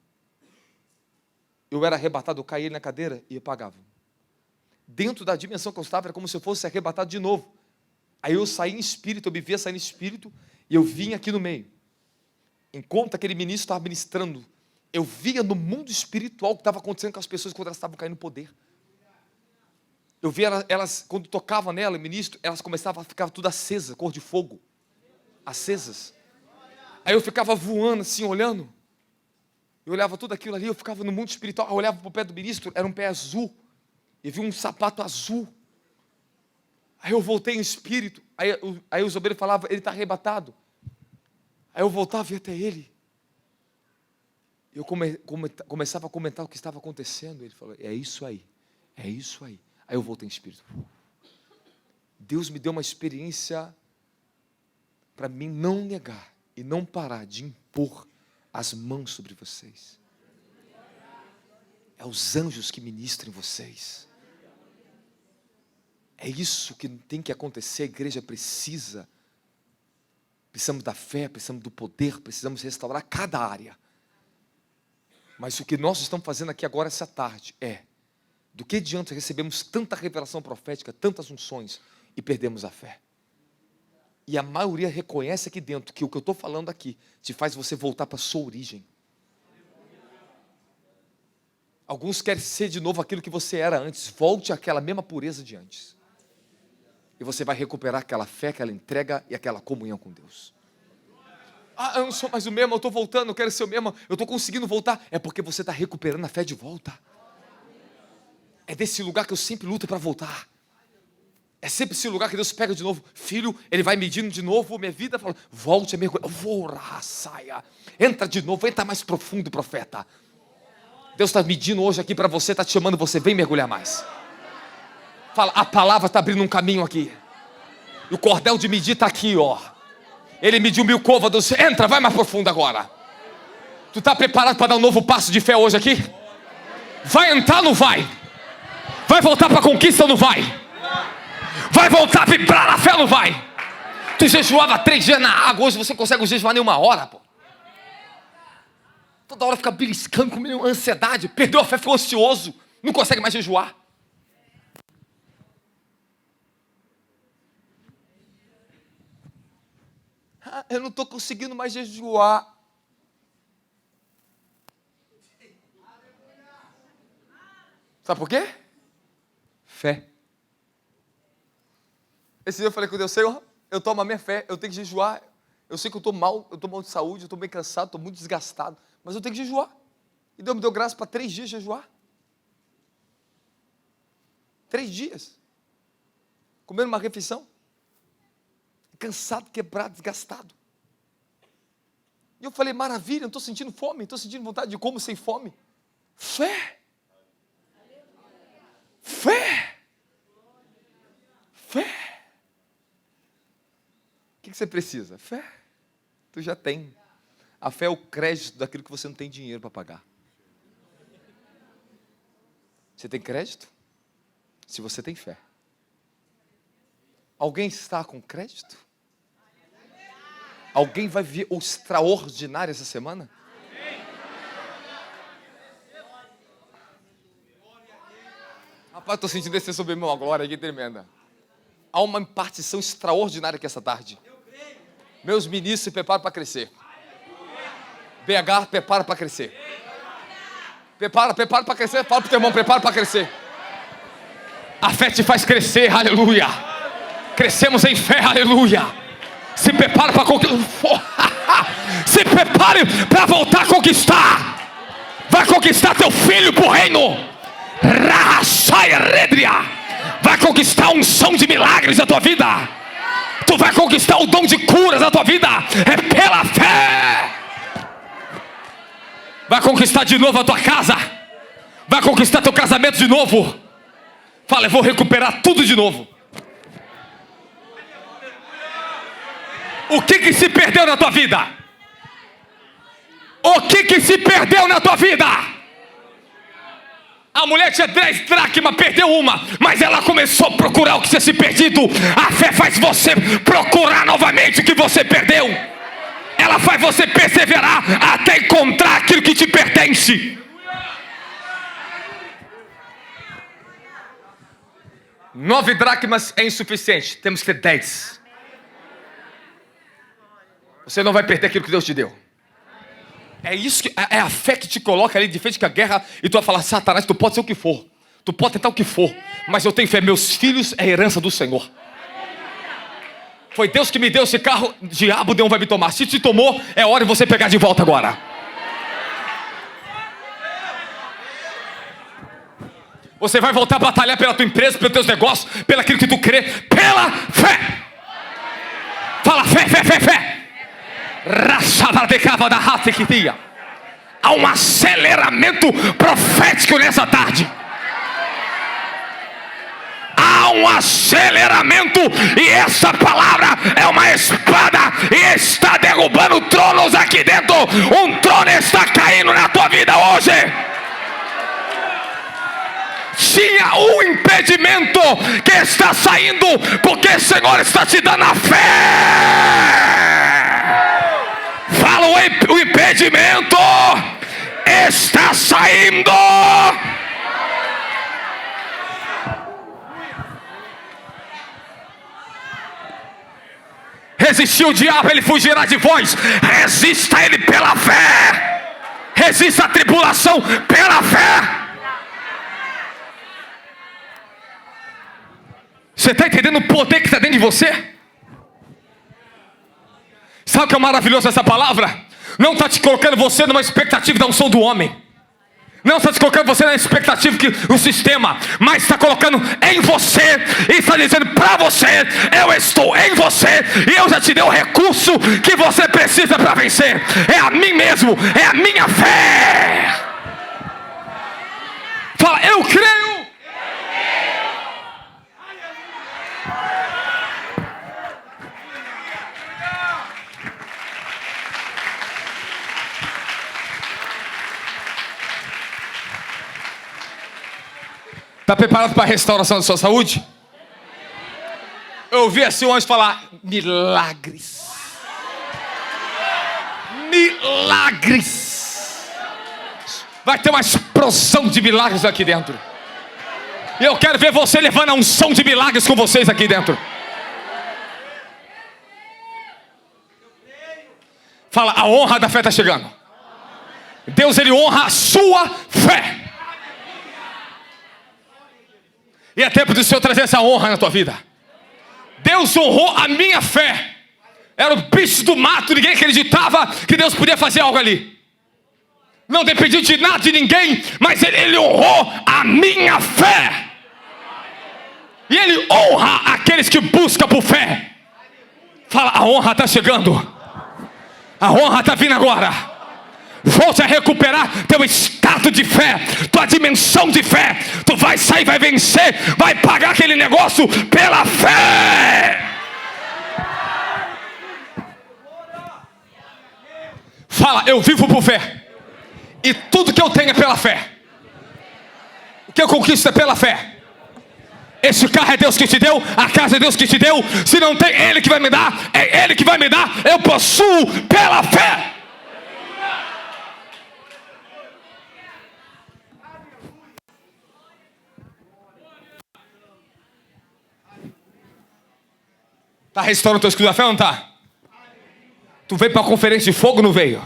Eu era arrebatado, eu caí na cadeira e apagava. Dentro da dimensão que eu estava, era como se eu fosse arrebatado de novo. Aí eu saí em espírito, eu me via sair em espírito, e eu vim aqui no meio. Enquanto aquele ministro estava ministrando, eu via no mundo espiritual o que estava acontecendo com as pessoas quando elas estavam caindo no poder. Eu vi elas quando tocava nela, ministro, elas começavam a ficar tudo acesa, cor de fogo. Acesas. Aí eu ficava voando assim, olhando. Eu olhava tudo aquilo ali, eu ficava no mundo espiritual. Eu olhava para o pé do ministro, era um pé azul. E vi um sapato azul. Aí eu voltei em espírito. Aí os obreiros falavam, ele está arrebatado. Aí eu voltava e ia até ele. Eu começava a comentar o que estava acontecendo. Ele falou, é isso aí. É isso aí. Aí eu voltei em espírito. Deus me deu uma experiência para mim não negar e não parar de impor as mãos sobre vocês. É os anjos que ministram em vocês. É isso que tem que acontecer. A igreja precisa. Precisamos da fé, precisamos do poder, precisamos restaurar cada área. Mas o que nós estamos fazendo aqui agora, essa tarde, do que adianta recebemos tanta revelação profética, tantas unções, e perdemos a fé? E a maioria reconhece aqui dentro que o que eu estou falando aqui te faz você voltar para a sua origem. Alguns querem ser de novo aquilo que você era antes. Volte àquela mesma pureza de antes. E você vai recuperar aquela fé, aquela entrega e aquela comunhão com Deus. Eu não sou mais o mesmo, eu estou voltando, eu quero ser o mesmo, eu estou conseguindo voltar. É porque você está recuperando a fé de volta. É desse lugar que eu sempre luto para voltar. É sempre esse lugar que Deus pega de novo. Filho, Ele vai medindo de novo minha vida, fala, volte a mergulhar. Saia. Entra de novo, entra mais profundo, profeta. Deus está medindo hoje aqui para você, está te chamando você, vem mergulhar mais. Fala, a palavra está abrindo um caminho aqui. E o cordel de medir está aqui, ó. Ele mediu 1000 côvados. Entra, vai mais profundo agora. Tu está preparado para dar um novo passo de fé hoje aqui? Vai entrar ou não vai? Vai voltar para a conquista ou não vai? Vai voltar a vibrar na fé ou não vai? Tu jejuava 3 dias na água, hoje você consegue jejuar nem 1 hora, pô. Toda hora fica beliscando com ansiedade, perdeu a fé, ficou ansioso, não consegue mais jejuar. Eu não estou conseguindo mais jejuar. Sabe por quê? Fé. Esse dia eu falei com Deus, Senhor, eu tomo a minha fé, eu tenho que jejuar. Eu sei que eu estou mal de saúde, eu estou bem cansado, estou muito desgastado, mas eu tenho que jejuar. E Deus me deu graça para 3 dias jejuar. 3 dias. Comendo uma refeição. Cansado, quebrado, desgastado. E eu falei, maravilha, não estou sentindo fome, não estou sentindo vontade de comer sem fome. Fé. Fé. Fé. O que você precisa? Fé. Tu já tem. A fé é o crédito daquilo que você não tem dinheiro para pagar. Você tem crédito? Se você tem fé. Alguém está com crédito? Alguém vai ver o extraordinário essa semana? Rapaz, estou sentindo descer sobre mim uma glória aqui tremenda. Há uma impartição extraordinária aqui essa tarde. Meus ministros se preparam para crescer. BH, prepara para crescer. Prepara para crescer. Fala para o teu irmão, prepara para crescer. A fé te faz crescer, aleluia. Crescemos em fé, aleluia. Se prepara para conquistar. Se prepare para voltar a conquistar. Vai conquistar teu filho para o reino. Vai conquistar a unção de milagres da tua vida. Tu vai conquistar o dom de curas da tua vida. É pela fé. Vai conquistar de novo a tua casa. Vai conquistar teu casamento de novo. Fala, eu vou recuperar tudo de novo. O que se perdeu na tua vida? O que se perdeu na tua vida? A mulher tinha 10 dracmas, perdeu uma, mas ela começou a procurar o que tinha se perdido. A fé faz você procurar novamente o que você perdeu. Ela faz você perseverar até encontrar aquilo que te pertence. Nove dracmas é insuficiente, temos que ter 10. Você não vai perder aquilo que Deus te deu. É isso que é a fé que te coloca ali de frente com a guerra. E tu vai falar, Satanás, tu pode ser o que for. Tu pode tentar o que for, mas eu tenho fé. Meus filhos é herança do Senhor. Foi Deus que me deu esse carro, diabo não vai me tomar. Se te tomou, é hora de você pegar de volta agora. Você vai voltar a batalhar pela tua empresa, pelos teus negócios, pelo aquilo que tu crê, pela fé. Fala fé, fé, fé, fé. Há um aceleramento profético nessa tarde. Há um aceleramento, e essa palavra é uma espada e está derrubando tronos aqui dentro. Um trono está caindo na tua vida hoje. Tinha um impedimento que está saindo, porque o Senhor está te dando a fé. Fala, o impedimento está saindo. Resistir o diabo, ele fugirá de vós. Resista a ele pela fé. Resista a tribulação pela fé. Você está entendendo o poder que está dentro de você? Sabe o que é maravilhoso essa palavra? Não está te colocando você numa expectativa da unção do homem. Não está te colocando você na expectativa que o sistema, mas está colocando em você e está dizendo para você: eu estou em você e eu já te dei o recurso que você precisa para vencer. É a mim mesmo, é a minha fé. Fala, eu creio. Está preparado para a restauração da sua saúde? Eu ouvi assim o anjo falar: milagres. Milagres. Vai ter uma explosão de milagres aqui dentro. E eu quero ver você levando a unção de milagres com vocês aqui dentro. Fala, a honra da fé está chegando. Deus, ele honra a sua fé. E é tempo do Senhor trazer essa honra na tua vida. Deus honrou a minha fé. Era o bicho do mato, ninguém acreditava que Deus podia fazer algo ali. Não dependia de nada, de ninguém, mas ele honrou a minha fé. E ele honra aqueles que buscam por fé. Fala, a honra está chegando. A honra está vindo agora. Volte a recuperar teu estado de fé, tua dimensão de fé. Tu vai sair, vai vencer, vai pagar aquele negócio pela fé. Fala, eu vivo por fé. E tudo que eu tenho é pela fé. O que eu conquisto é pela fé. Esse carro é Deus que te deu, a casa é Deus que te deu. Se não tem, Ele que vai me dar, é Ele que vai me dar. Eu possuo pela fé. Está restaurando o teu escudo da fé ou não está? Tu veio para uma conferência de fogo, não veio?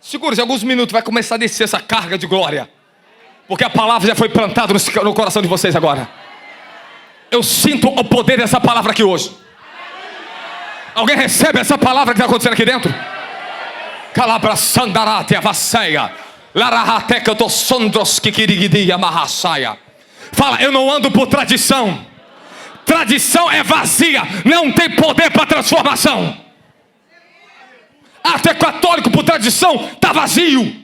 Segura-se alguns minutos, vai começar a descer essa carga de glória. Porque a palavra já foi plantada no coração de vocês agora. Eu sinto o poder dessa palavra aqui hoje. Alguém recebe essa palavra que está acontecendo aqui dentro? Calabra sandarate avasseia. Larahateca do sondros kikirigidia marrasaia. Fala, eu não ando por tradição. Tradição é vazia, não tem poder para transformação. Até católico por tradição está vazio.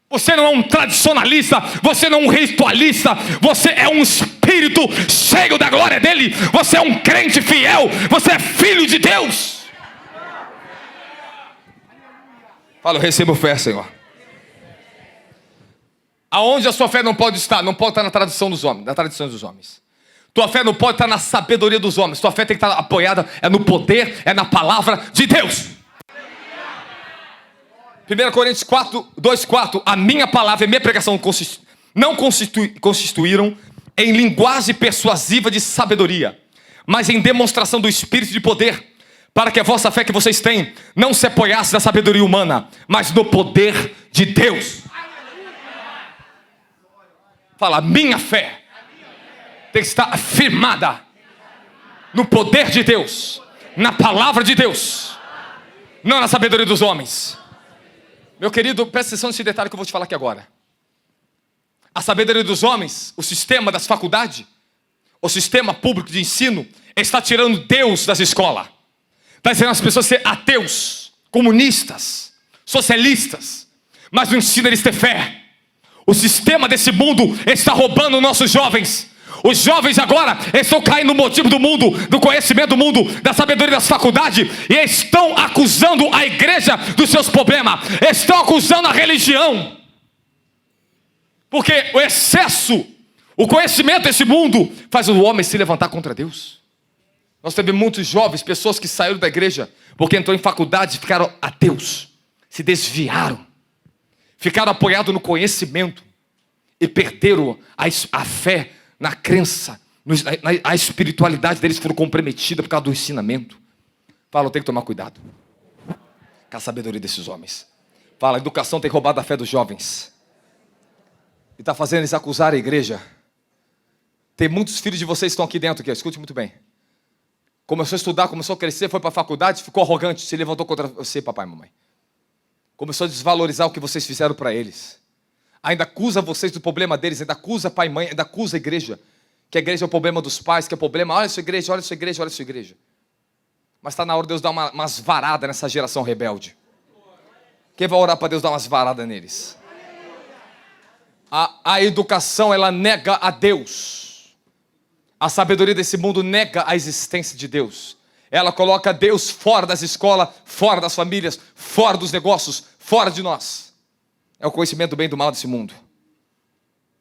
Você não é um tradicionalista, você não é um ritualista, você é um espírito cheio da glória dele. Você é um crente fiel, você é filho de Deus. Fala, eu recebo fé, Senhor. Aonde a sua fé não pode estar? Não pode estar na tradição dos homens, na tradição dos homens. Tua fé não pode estar na sabedoria dos homens. Tua fé tem que estar apoiada no poder, é na palavra de Deus. 1 Coríntios 2:4. A minha palavra e minha pregação não constituíram em linguagem persuasiva de sabedoria, mas em demonstração do Espírito de poder, para que a vossa fé que vocês têm não se apoiasse na sabedoria humana, mas no poder de Deus. Fala, minha fé tem que estar firmada no poder de Deus, na palavra de Deus, não na sabedoria dos homens. Meu querido, presta atenção nesse detalhe que eu vou te falar aqui agora. A sabedoria dos homens, o sistema das faculdades, o sistema público de ensino está tirando Deus das escolas. Está ensinando as pessoas a ser ateus, comunistas, socialistas, mas não ensina eles a ter fé. O sistema desse mundo está roubando nossos jovens. Os jovens agora estão caindo no motivo do mundo, do conhecimento do mundo, da sabedoria das faculdades, e estão acusando a igreja dos seus problemas, estão acusando a religião, porque o excesso, o conhecimento desse mundo faz o homem se levantar contra Deus. Nós temos muitos jovens, pessoas que saíram da igreja porque entrou em faculdade e ficaram ateus, se desviaram, ficaram apoiados no conhecimento e perderam a fé na crença, a espiritualidade deles foram comprometida por causa do ensinamento. Fala, eu tenho que tomar cuidado com a sabedoria desses homens. Fala, a educação tem roubado a fé dos jovens e está fazendo eles acusar a igreja. Tem muitos filhos de vocês que estão aqui dentro, aqui, escute muito bem. Começou a estudar, começou a crescer, foi para a faculdade, ficou arrogante, se levantou contra você, papai e mamãe. Começou a desvalorizar o que vocês fizeram para eles. Ainda acusa vocês do problema deles, ainda acusa pai e mãe, ainda acusa a igreja. Que a igreja é o problema dos pais, que é o problema, olha a sua igreja, olha a sua igreja, olha a sua igreja. Mas está na hora de Deus dar umas varadas nessa geração rebelde. Quem vai orar para Deus dar umas varadas neles? A educação, ela nega a Deus. A sabedoria desse mundo nega a existência de Deus. Ela coloca Deus fora das escolas, fora das famílias, fora dos negócios, fora de nós. É o conhecimento do bem e do mal desse mundo.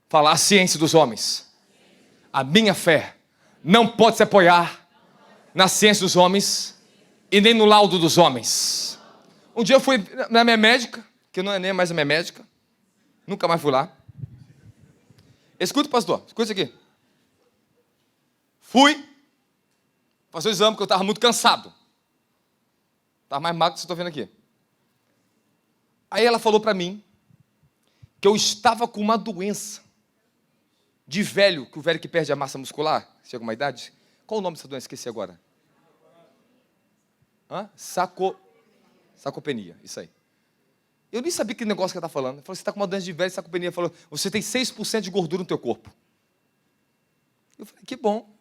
Fala, a ciência dos homens. A minha fé não pode se apoiar na ciência dos homens e nem no laudo dos homens. Um dia eu fui na minha médica, que não é nem mais a minha médica. Nunca mais fui lá. Escuta, pastor, escuta isso aqui. Fui fazer o exame porque eu estava muito cansado. Estava mais magro que vocês estão vendo aqui. Aí ela falou para mim que eu estava com uma doença de velho, que o velho que perde a massa muscular, chega uma idade. Qual o nome dessa doença? Esqueci agora. Sarcopenia, isso aí. Eu nem sabia que negócio que ela está falando. Ela falou, você está com uma doença de velho, sarcopenia. Ela falou, você tem 6% de gordura no teu corpo. Eu falei, que bom.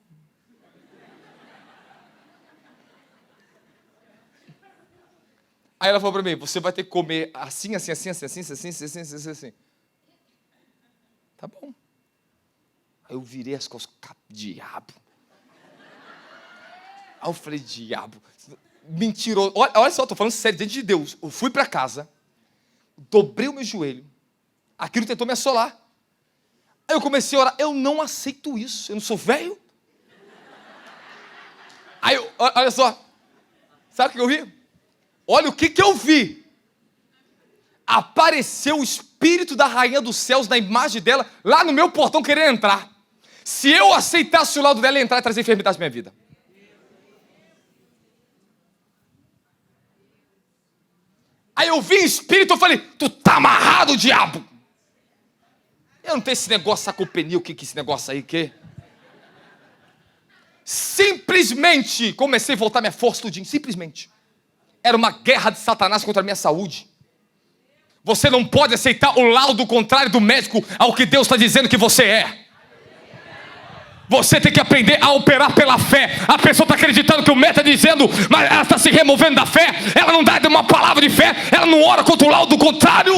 Aí ela falou para mim, você vai ter que comer assim, assim, assim, assim, assim, assim, assim, assim, assim, assim. Tá bom. Aí eu virei as costas, diabo. Aí eu falei, diabo, mentiroso. Olha só, estou falando sério, diante de Deus. Eu fui para casa, dobrei o meu joelho, aquilo tentou me assolar. Aí eu comecei a orar, eu não aceito isso, eu não sou velho. Aí, olha só, sabe o que eu vi? Olha o que eu vi. Apareceu o espírito da rainha dos céus na imagem dela, lá no meu portão querendo entrar. Se eu aceitasse o lado dela, ia entrar e trazer enfermidade na minha vida. Aí eu vi espírito, eu falei, tu tá amarrado, diabo. Eu não tenho esse negócio, sarcopenia, o que esse negócio aí, que? Simplesmente comecei a voltar minha força tudinho, simplesmente. Era uma guerra de Satanás contra a minha saúde. Você não pode aceitar o laudo contrário do médico ao que Deus está dizendo que você é. Você tem que aprender a operar pela fé. A pessoa está acreditando que o médico está dizendo, mas ela está se removendo da fé. Ela não dá uma palavra de fé. Ela não ora contra o laudo contrário.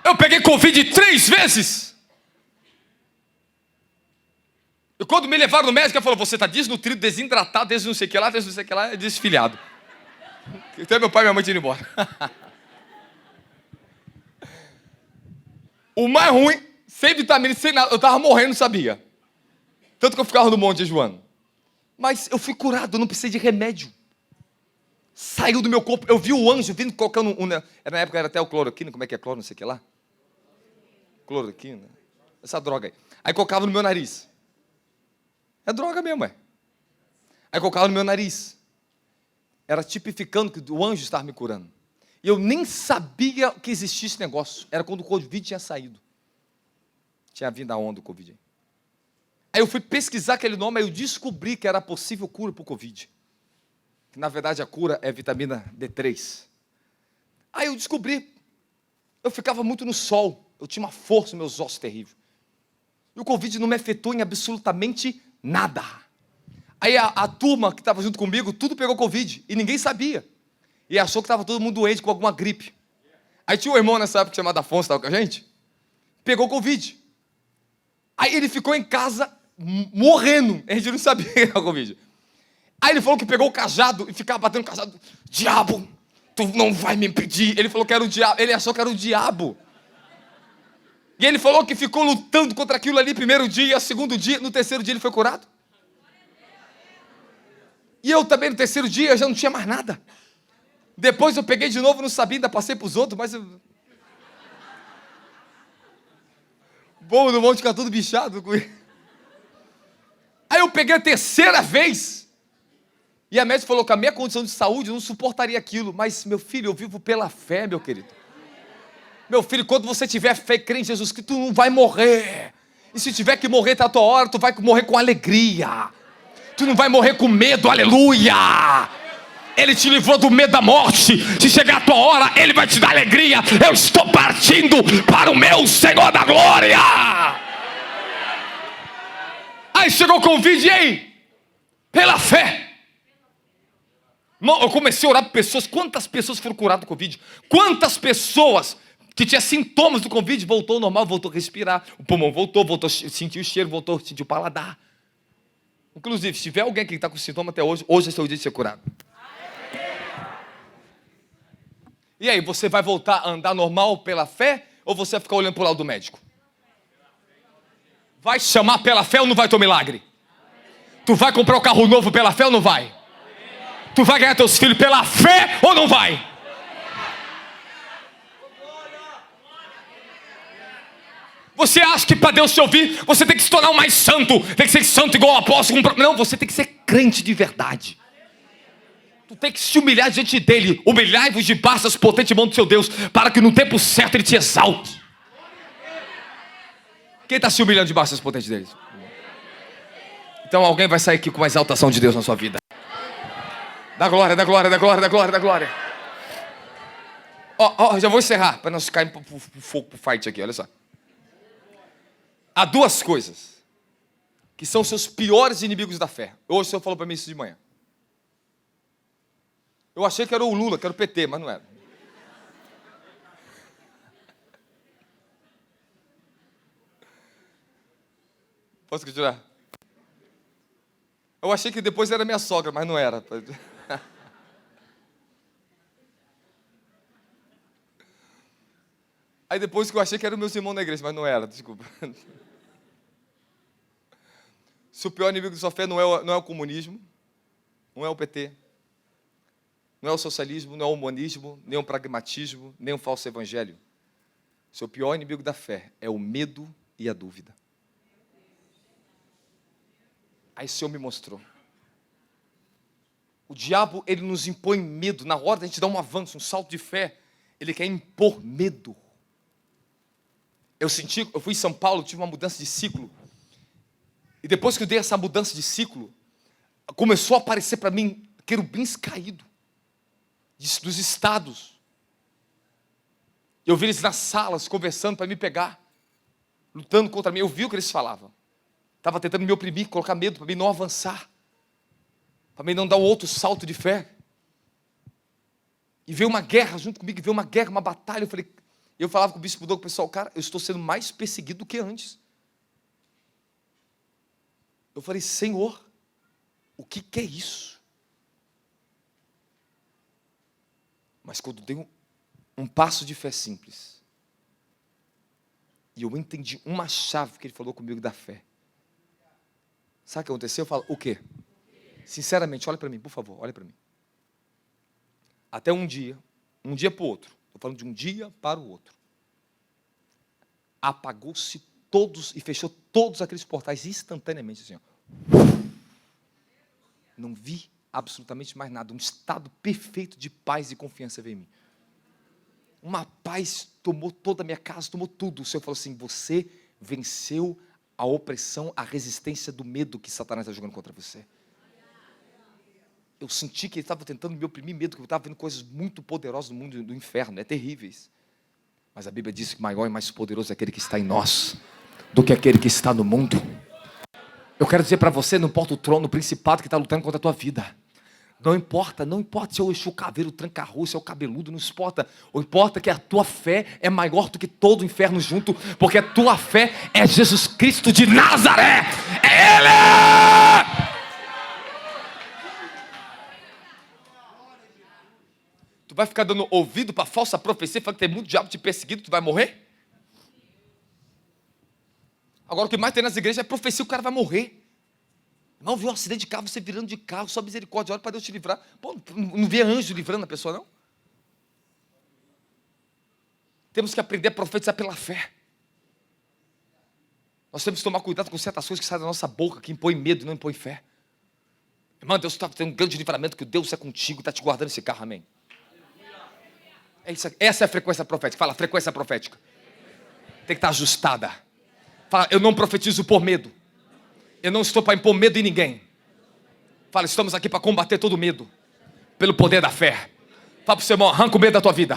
Eu peguei Covid 3 vezes. E quando me levaram no médico, ela falou, você está desnutrido, desidratado, desde não sei o que lá, desde não sei o que lá, desfilhado. Então meu pai e minha mãe tinham ido embora. O mais ruim, sem vitamina, sem nada, eu estava morrendo, não sabia. Tanto que eu ficava no monte jejuando. Mas eu fui curado, eu não precisei de remédio. Saiu do meu corpo, eu vi o anjo vindo colocando na época era até o cloroquina, como é que é cloro, não sei o que lá? Cloroquina, essa droga aí. Aí colocava no meu nariz. É droga mesmo, é. Aí colocava no meu nariz. Era tipificando que o anjo estava me curando. E eu nem sabia que existia esse negócio. Era quando o Covid tinha saído. Tinha vindo a onda do Covid. Aí eu fui pesquisar aquele nome, aí eu descobri que era possível cura para o Covid. Que na verdade a cura é vitamina D3. Aí eu descobri. Eu ficava muito no sol. Eu tinha uma força nos meus ossos terrível. E o Covid não me afetou em absolutamente nada. Aí a turma que estava junto comigo, tudo pegou Covid. E ninguém sabia. E achou que estava todo mundo doente com alguma gripe. Aí tinha um irmão nessa época chamado Afonso, estava com a gente. Pegou Covid. Aí ele ficou em casa morrendo. A gente não sabia que era Covid. Aí ele falou que pegou o cajado e ficava batendo o cajado. Diabo, tu não vai me impedir. Ele falou que era o diabo. Ele achou que era o diabo. E ele falou que ficou lutando contra aquilo ali primeiro dia, segundo dia, no terceiro dia ele foi curado. E eu também no terceiro dia eu já não tinha mais nada. Depois eu peguei de novo, não sabia, ainda passei para os outros, mas eu... Bom, no monte ficar tudo bichado. Aí eu peguei a terceira vez. E a médica falou que a minha condição de saúde não suportaria aquilo. Mas, meu filho, eu vivo pela fé, meu querido. Meu filho, quando você tiver fé e crer em Jesus, que tu não vai morrer. E se tiver que morrer tá a tua hora, tu vai morrer com alegria. Tu não vai morrer com medo, aleluia. Ele te livrou do medo da morte. Se chegar a tua hora, Ele vai te dar alegria. Eu estou partindo para o meu Senhor da glória. Aí chegou o convite, e aí? Pela fé. Eu comecei a orar por pessoas. Quantas pessoas foram curadas do Covid? Quantas pessoas que tinham sintomas do Covid voltou ao normal, voltou a respirar, o pulmão voltou a sentir o cheiro, voltou a sentir o paladar. Inclusive, se tiver alguém que está com sintoma até hoje, hoje é seu dia de ser curado. E aí, você vai voltar a andar normal pela fé, ou você vai ficar olhando para o lado do médico? Vai chamar pela fé ou não vai ter um milagre? Tu vai comprar um carro novo pela fé ou não vai? Tu vai ganhar teus filhos pela fé ou não vai? Você acha que para Deus te ouvir, você tem que se tornar o mais santo, tem que ser santo igual o apóstolo? Não, você tem que ser crente de verdade. Tu tem que se humilhar diante dele. Humilhai-vos debaixo das potentes mãos do seu Deus, para que no tempo certo ele te exalte. Quem está se humilhando debaixo das potentes dele? Então alguém vai sair aqui com uma exaltação de Deus na sua vida. Da glória, da glória, da glória, da glória, da glória. Já vou encerrar, para nós cairmos pro fogo, pro fight aqui, olha só. Há duas coisas que são seus piores inimigos da fé. Hoje o Senhor falou para mim isso de manhã. Eu achei que era o Lula, que era o PT, mas não era. Posso continuar? Eu achei que depois era minha sogra, mas não era. Aí depois que eu achei que era o meu irmão na igreja, mas não era, desculpa. Se o pior inimigo da sua fé não é o comunismo, não é o PT, não é o socialismo, não é o humanismo, nem o pragmatismo, nem o falso evangelho. Seu pior inimigo da fé é o medo e a dúvida. Aí o Senhor me mostrou. O diabo, ele nos impõe medo. Na hora de a gente dar um avanço, um salto de fé, ele quer impor medo. Eu fui em São Paulo, tive uma mudança de ciclo. E depois que eu dei essa mudança de ciclo, começou a aparecer para mim querubins caídos dos estados. Eu vi eles nas salas conversando para me pegar, lutando contra mim. Eu vi o que eles falavam. Estava tentando me oprimir, colocar medo para mim não avançar, para mim não dar um outro salto de fé. E veio uma guerra junto comigo, veio uma guerra, uma batalha. Eu falava com o bispo Douglas, pessoal, cara, eu estou sendo mais perseguido do que antes. Eu falei, Senhor, o que é isso? Mas quando dei um passo de fé simples, e eu entendi uma chave que ele falou comigo da fé. Sabe o que aconteceu? Eu falo, o quê? Sinceramente, olha para mim, por favor, olha para mim. Até um dia para o outro, estou falando de um dia para o outro, apagou-se todos e fechou todos aqueles portais instantaneamente, assim, ó. Não vi absolutamente mais nada. Um estado perfeito de paz e confiança veio em mim. Uma paz tomou toda a minha casa, tomou tudo. O Senhor falou assim: você venceu a opressão, a resistência do medo que Satanás está jogando contra você. Eu senti que ele estava tentando me oprimir, medo, que eu estava vendo coisas muito poderosas no mundo do inferno, terríveis. Mas a Bíblia diz que maior e mais poderoso é aquele que está em nós do que aquele que está no mundo. Eu quero dizer para você, não importa o trono, o principado que está lutando contra a tua vida. Não importa se é o Exu Caveiro, o Tranca-Rua, se é o cabeludo, não importa. O que importa é que a tua fé é maior do que todo o inferno junto, porque a tua fé é Jesus Cristo de Nazaré. É Ele! Tu vai ficar dando ouvido para falsa profecia, falando que tem muito diabo te perseguindo, tu vai morrer? Agora o que mais tem nas igrejas é profecia, o cara vai morrer. Não viu um acidente de carro, você virando de carro, só misericórdia, olha para Deus te livrar. Pô, não vê anjo livrando a pessoa, não? Temos que aprender a profetizar pela fé. Nós temos que tomar cuidado com certas coisas que saem da nossa boca, que impõem medo e não impõem fé. Irmão, Deus está tendo um grande livramento, que Deus é contigo, está te guardando esse carro, amém? É isso aqui. Essa é a frequência profética. Fala, frequência profética. Tem que estar ajustada. Fala, eu não profetizo por medo. Eu não estou para impor medo em ninguém. Fala, estamos aqui para combater todo medo pelo poder da fé. Fala para o seu irmão, arranca o medo da tua vida.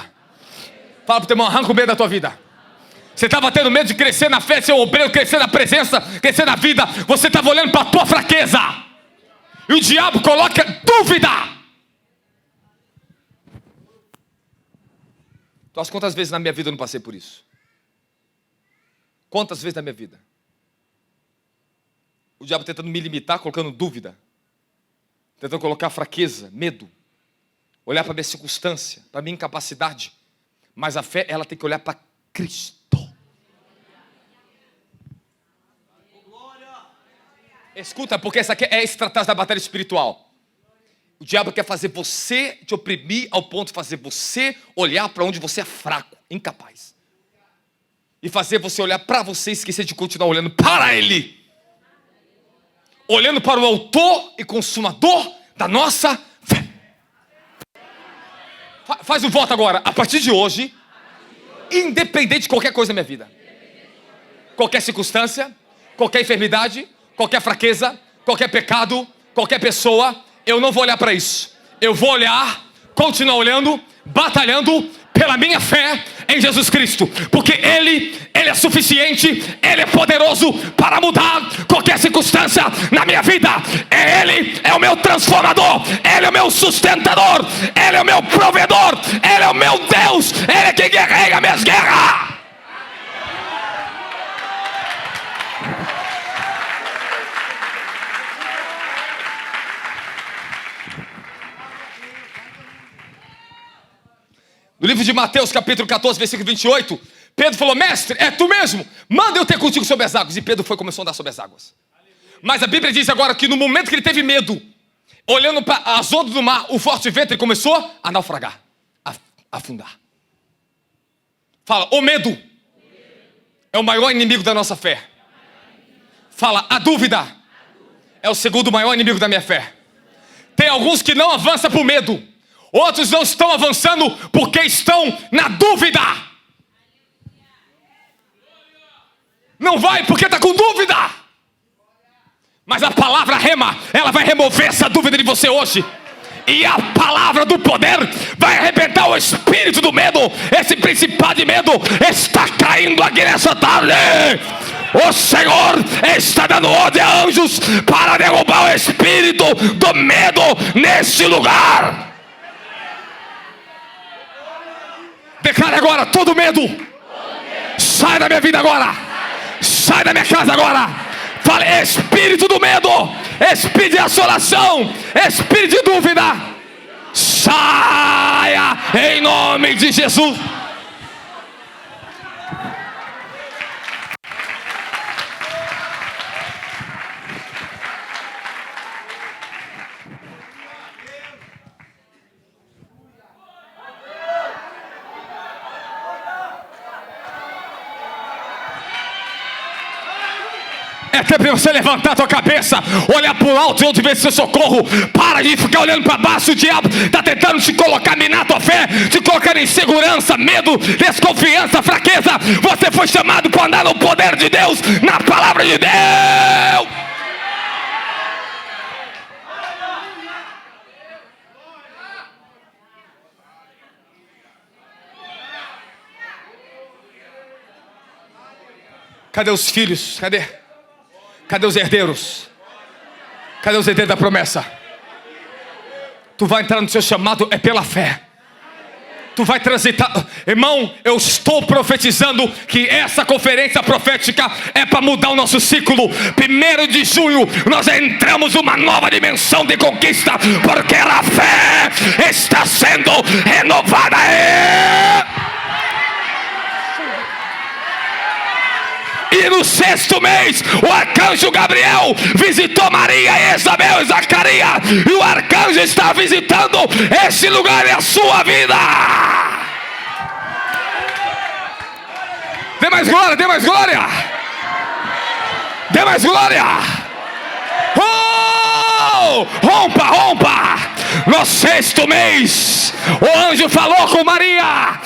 Fala para o teu irmão, arranca o medo da tua vida. Você estava tendo medo de crescer na fé, ser obreiro, crescer na presença, crescer na vida. Você estava olhando para a tua fraqueza. E o diabo coloca dúvida. Tu acha quantas vezes na minha vida eu não passei por isso? Quantas vezes na minha vida? O diabo tentando me limitar, colocando dúvida. Tentando colocar fraqueza, medo. Olhar para a minha circunstância, para a minha incapacidade. Mas a fé, ela tem que olhar para Cristo. Escuta, porque essa aqui é a estratégia da batalha espiritual. O diabo quer fazer você te oprimir ao ponto de fazer você olhar para onde você é fraco, incapaz. E fazer você olhar para você e esquecer de continuar olhando para Ele. Olhando para o autor e consumador da nossa fé. Faz um voto agora. A partir de hoje, independente de qualquer coisa na minha vida, qualquer circunstância, qualquer enfermidade, qualquer fraqueza, qualquer pecado, qualquer pessoa, eu não vou olhar para isso. Eu vou olhar, continuar olhando, batalhando pela minha fé em Jesus Cristo, porque Ele é suficiente, Ele é poderoso para mudar qualquer circunstância na minha vida. Ele é o meu transformador, Ele é o meu sustentador, Ele é o meu provedor, Ele é o meu Deus, Ele é quem guerreia minhas guerras. No livro de Mateus, capítulo 14, versículo 28, Pedro falou: mestre, é tu mesmo? Manda eu ter contigo sobre as águas. E Pedro começou a andar sobre as águas. Mas a Bíblia diz agora que no momento que ele teve medo, olhando para as ondas do mar, o forte vento, ele começou a naufragar, a afundar. Fala, o medo é o maior inimigo da nossa fé. Fala, a dúvida é o segundo maior inimigo da minha fé. Tem alguns que não avançam por medo. Outros não estão avançando porque estão na dúvida. Não vai porque está com dúvida. Mas a palavra rema, ela vai remover essa dúvida de você hoje. E a palavra do poder vai arrebentar o espírito do medo. Esse principado de medo está caindo aqui nessa tarde. O Senhor está dando ordem a anjos para derrubar o espírito do medo neste lugar. Declare agora, todo medo sai da minha vida agora. Sai da minha casa agora. Fale, espírito do medo, espírito de assolação, espírito de dúvida, saia em nome de Jesus. É tempo de você levantar a tua cabeça, olhar para o alto e onde vê seu socorro. Para Para de ficar olhando para baixo. O diabo está tentando te colocar, minar a tua fé, te colocar em insegurança, medo, desconfiança, fraqueza. Você foi chamado para andar no poder de Deus, na palavra de Deus. Cadê os filhos? Cadê os herdeiros? Cadê os herdeiros da promessa? Tu vai entrar no seu chamado é pela fé. Tu vai transitar. Irmão, eu estou profetizando que essa conferência profética é para mudar o nosso ciclo. 1º de junho nós entramos numa nova dimensão de conquista, porque a fé está sendo renovada. E no 6º mês, o arcanjo Gabriel visitou Maria, Isabel e Zacarias. E o arcanjo está visitando esse lugar e a sua vida. Dê mais glória, dê mais glória. Dê mais glória. Rompa, rompa. No 6º mês, o anjo falou com Maria: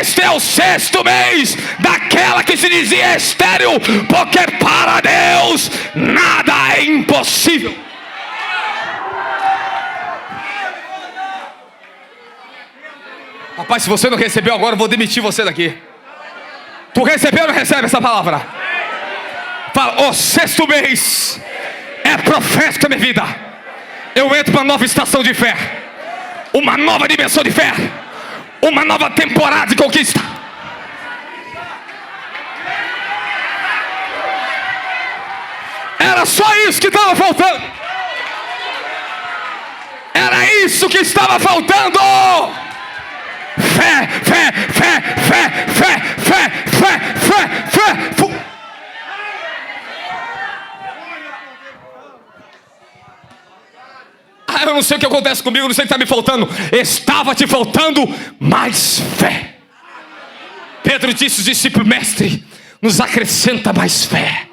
este é o 6º mês daquela que se dizia estéril, porque para Deus nada é impossível. Rapaz, se você não recebeu agora, eu vou demitir você daqui. Tu recebeu ou não recebe essa palavra? Fala: o 6º mês é profético na minha vida. Eu entro para uma nova estação de fé, uma nova dimensão de fé, uma nova temporada de conquista. Era só isso que estava faltando. Era isso que estava faltando. Fé, fé, fé, fé, fé, fé, fé, fé, fé. Eu não sei o que acontece comigo, não sei o que está me faltando. Estava te faltando mais fé. Pedro disse aos discípulos: mestre, nos acrescenta mais fé.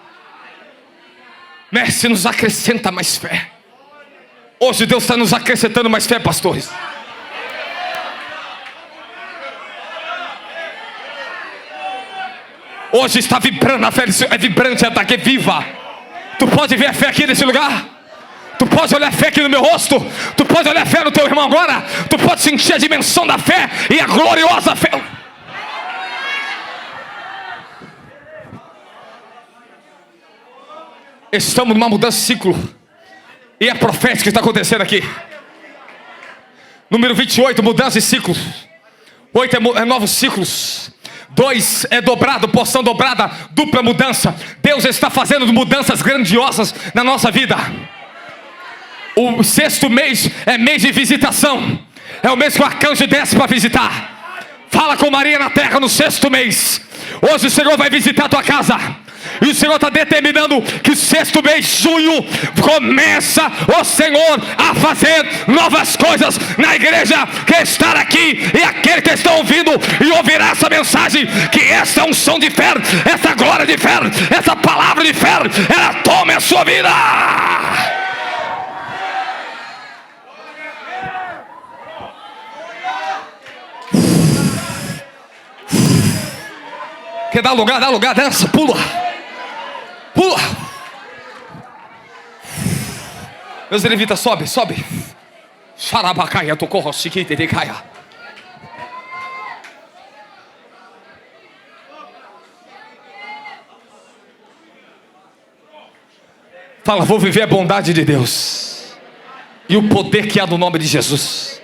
Mestre, nos acrescenta mais fé. Hoje Deus está nos acrescentando mais fé, pastores. Hoje está vibrando a fé, é vibrante, é daqui, é viva. Tu pode ver a fé aqui nesse lugar. Tu pode olhar a fé aqui no meu rosto. Tu pode olhar a fé no teu irmão agora. Tu pode sentir a dimensão da fé e a gloriosa fé. Estamos numa mudança de ciclo. E é profético que está acontecendo aqui. Número 28, mudança de ciclos. 8 é novos ciclos. 2 é dobrado, porção dobrada, dupla mudança. Deus está fazendo mudanças grandiosas na nossa vida. O 6º mês é mês de visitação. É o mês que o arcanjo desce para visitar. Fala com Maria na terra no 6º mês. Hoje o Senhor vai visitar a tua casa. E o Senhor está determinando que o 6º mês, junho, começa o Senhor a fazer novas coisas na igreja que está aqui. E aquele que está ouvindo e ouvirá essa mensagem, que essa unção de fé, essa glória de fé, essa palavra de fé, ela tome a sua vida. Quer dar lugar, dança, pula. Pula. Meus levitas, sobe. Xarabacaia, tocorro, chiquite de caia. Fala: vou viver a bondade de Deus e o poder que há no nome de Jesus.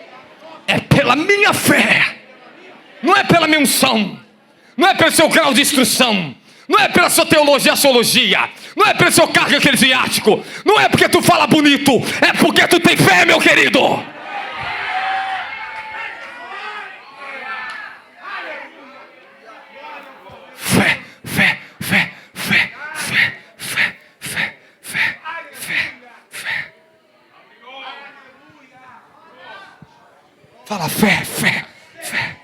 É pela minha fé, não é pela minha unção, não é pelo seu grau de instrução, não é pela sua teologia, axiologia, não é pelo seu cargo eclesiástico, não é porque tu fala bonito, é porque tu tem fé, meu querido. Fé, fé, fé, fé, fé, fé, fé, fé, fé, fé. Fala fé, fé, fé.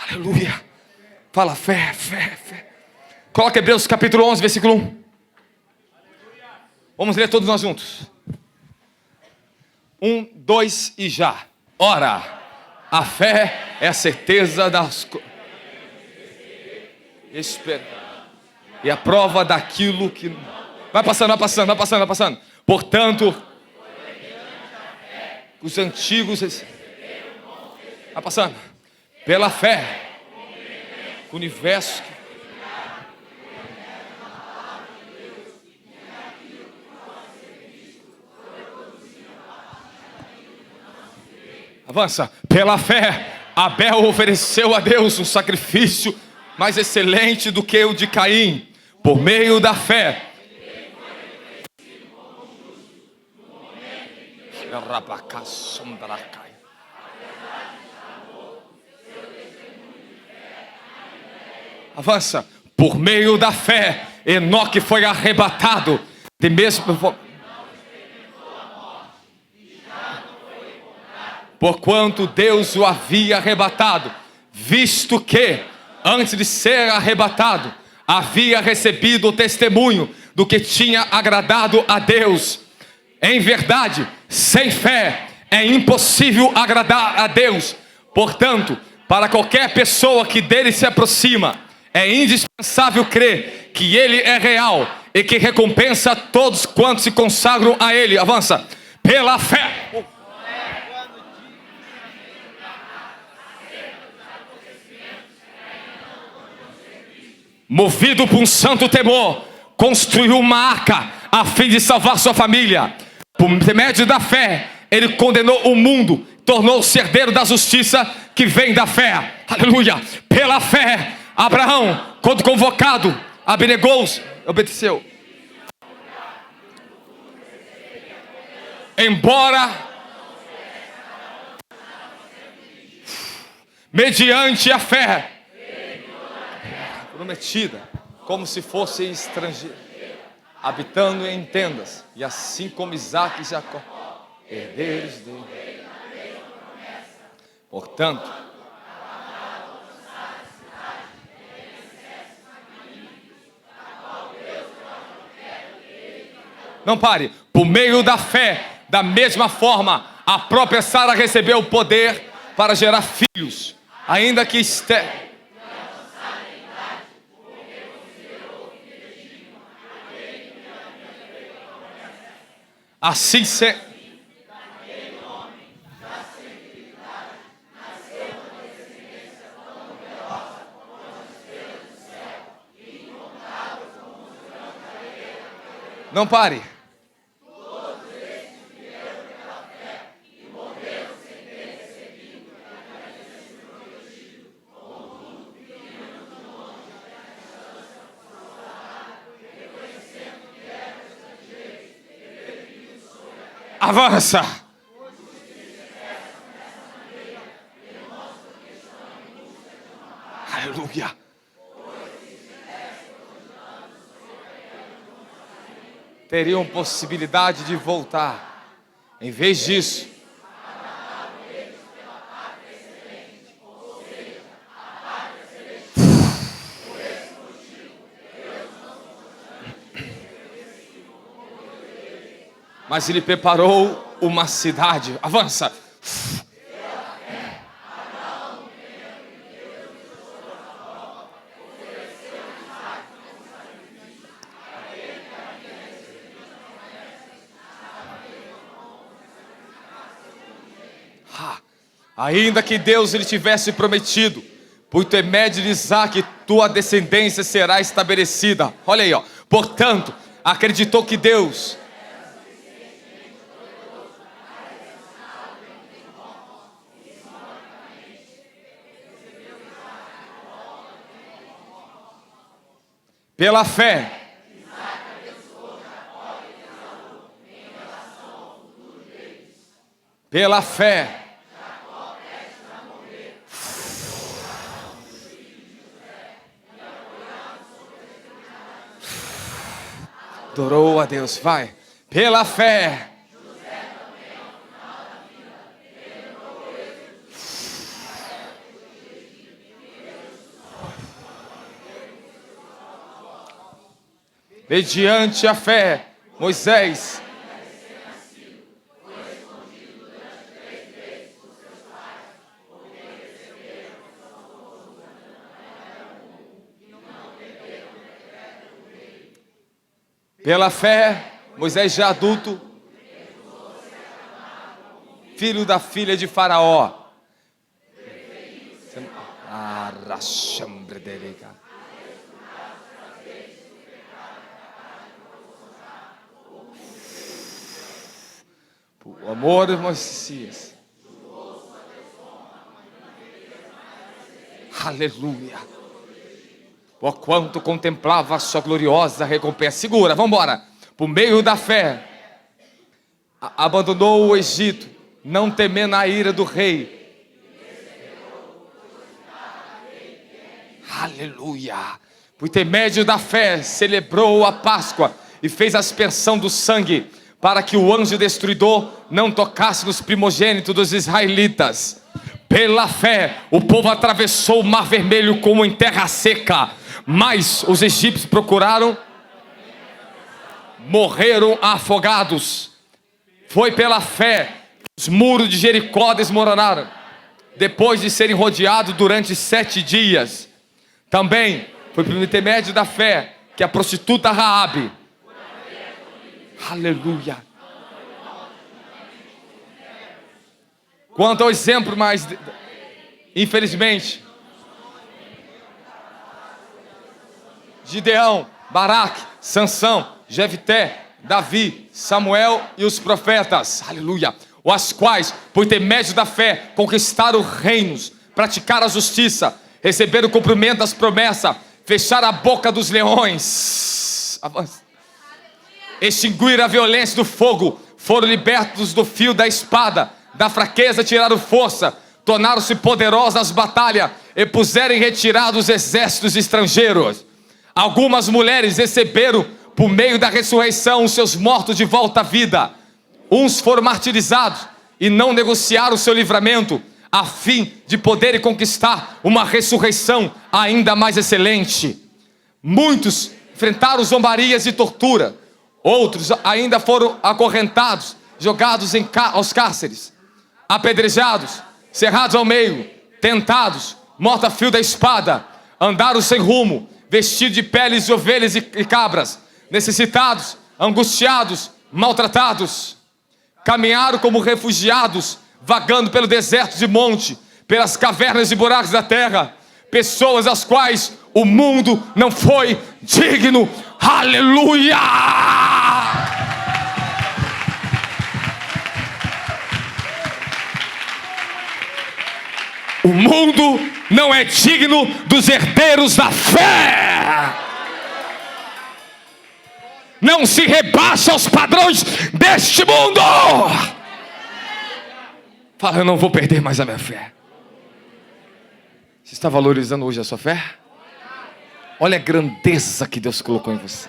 Aleluia. Fala fé, fé, fé. Coloca Hebreus capítulo 11, versículo 1. Vamos ler todos nós juntos. Um, dois e já. Ora, a fé é a certeza das coisas. E a prova daquilo que... Vai passando. Portanto, os antigos... Vai passando. Pela fé, o universo... Avança. Pela fé, Abel ofereceu a Deus um sacrifício mais excelente do que o de Caim. Por meio da fé. Avança. Por meio da fé, Enoque foi arrebatado. De mesmo... Porquanto Deus o havia arrebatado, visto que, antes de ser arrebatado, havia recebido o testemunho do que tinha agradado a Deus. Em verdade, sem fé é impossível agradar a Deus. Portanto, para qualquer pessoa que dele se aproxima, é indispensável crer que ele é real e que recompensa todos quantos se consagram a ele. Avança. Pela fé. Movido por um santo temor, construiu uma arca a fim de salvar sua família. Por intermédio da fé, ele condenou o mundo, tornou-se herdeiro da justiça que vem da fé. Aleluia! Pela fé, Abraão, quando convocado, abnegou, obedeceu. Embora, mediante a fé, prometida, como se fosse estrangeiro, habitando em tendas, e assim como Isaac e Jacó, herdeiros dele. Portanto, não pare. Por meio da fé, da mesma forma, a própria Sara recebeu o poder para gerar filhos, ainda que estéril. Assim se... Não pare. Avança. Aleluia. Teriam possibilidade de voltar. Em vez disso, mas ele preparou uma cidade. Avança. Ainda que Deus lhe tivesse prometido, por intermédio de Isaac, tua descendência será estabelecida. Olha aí, ó. Portanto, acreditou que Deus... Pela fé. Pela fé. Adorou a Deus, vai. Pela fé. Mediante a fé, Moisés. Pela fé, Moisés já adulto, filho da filha de Faraó. O amor de Moisés. Aleluia. Por quanto contemplava a sua gloriosa recompensa. Segura, vamos embora. Por meio da fé, abandonou o Egito, não temendo a ira do rei. Aleluia. Por intermédio da fé, celebrou a Páscoa e fez a aspersão do sangue, para que o anjo destruidor não tocasse nos primogênitos dos israelitas. Pela fé, o povo atravessou o mar vermelho como em terra seca, mas os egípcios morreram afogados. Foi pela fé que os muros de Jericó desmoronaram, depois de serem rodeados durante 7 dias. Também foi por intermédio da fé que a prostituta Raabe, aleluia. Quanto ao exemplo, mas infelizmente, Gideão, Baraque, Sansão, Jefté, Davi, Samuel e os profetas, aleluia, os quais, por intermédio da fé, conquistaram reinos, praticaram a justiça, receberam o cumprimento das promessas, fecharam a boca dos leões, extinguiram a violência do fogo, foram libertos do fio da espada, da fraqueza tiraram força, tornaram-se poderosos nas batalhas e puseram em retirada os exércitos estrangeiros. Algumas mulheres receberam, por meio da ressurreição, os seus mortos de volta à vida. Uns foram martirizados e não negociaram o seu livramento, a fim de poderem conquistar uma ressurreição ainda mais excelente. Muitos enfrentaram zombarias e tortura. Outros ainda foram acorrentados, jogados aos cárceres, apedrejados, cerrados ao meio, tentados, mortos a fio da espada, andaram sem rumo, vestidos de peles de ovelhas e cabras, necessitados, angustiados, maltratados. Caminharam como refugiados, vagando pelo deserto de monte, pelas cavernas e buracos da terra. Pessoas às quais o mundo não foi digno. Aleluia! O mundo não é digno dos herdeiros da fé. Não se rebaixa aos padrões deste mundo. Fala, eu não vou perder mais a minha fé. Você está valorizando hoje a sua fé? Olha a grandeza que Deus colocou em você.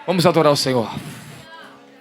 Vamos adorar o Senhor.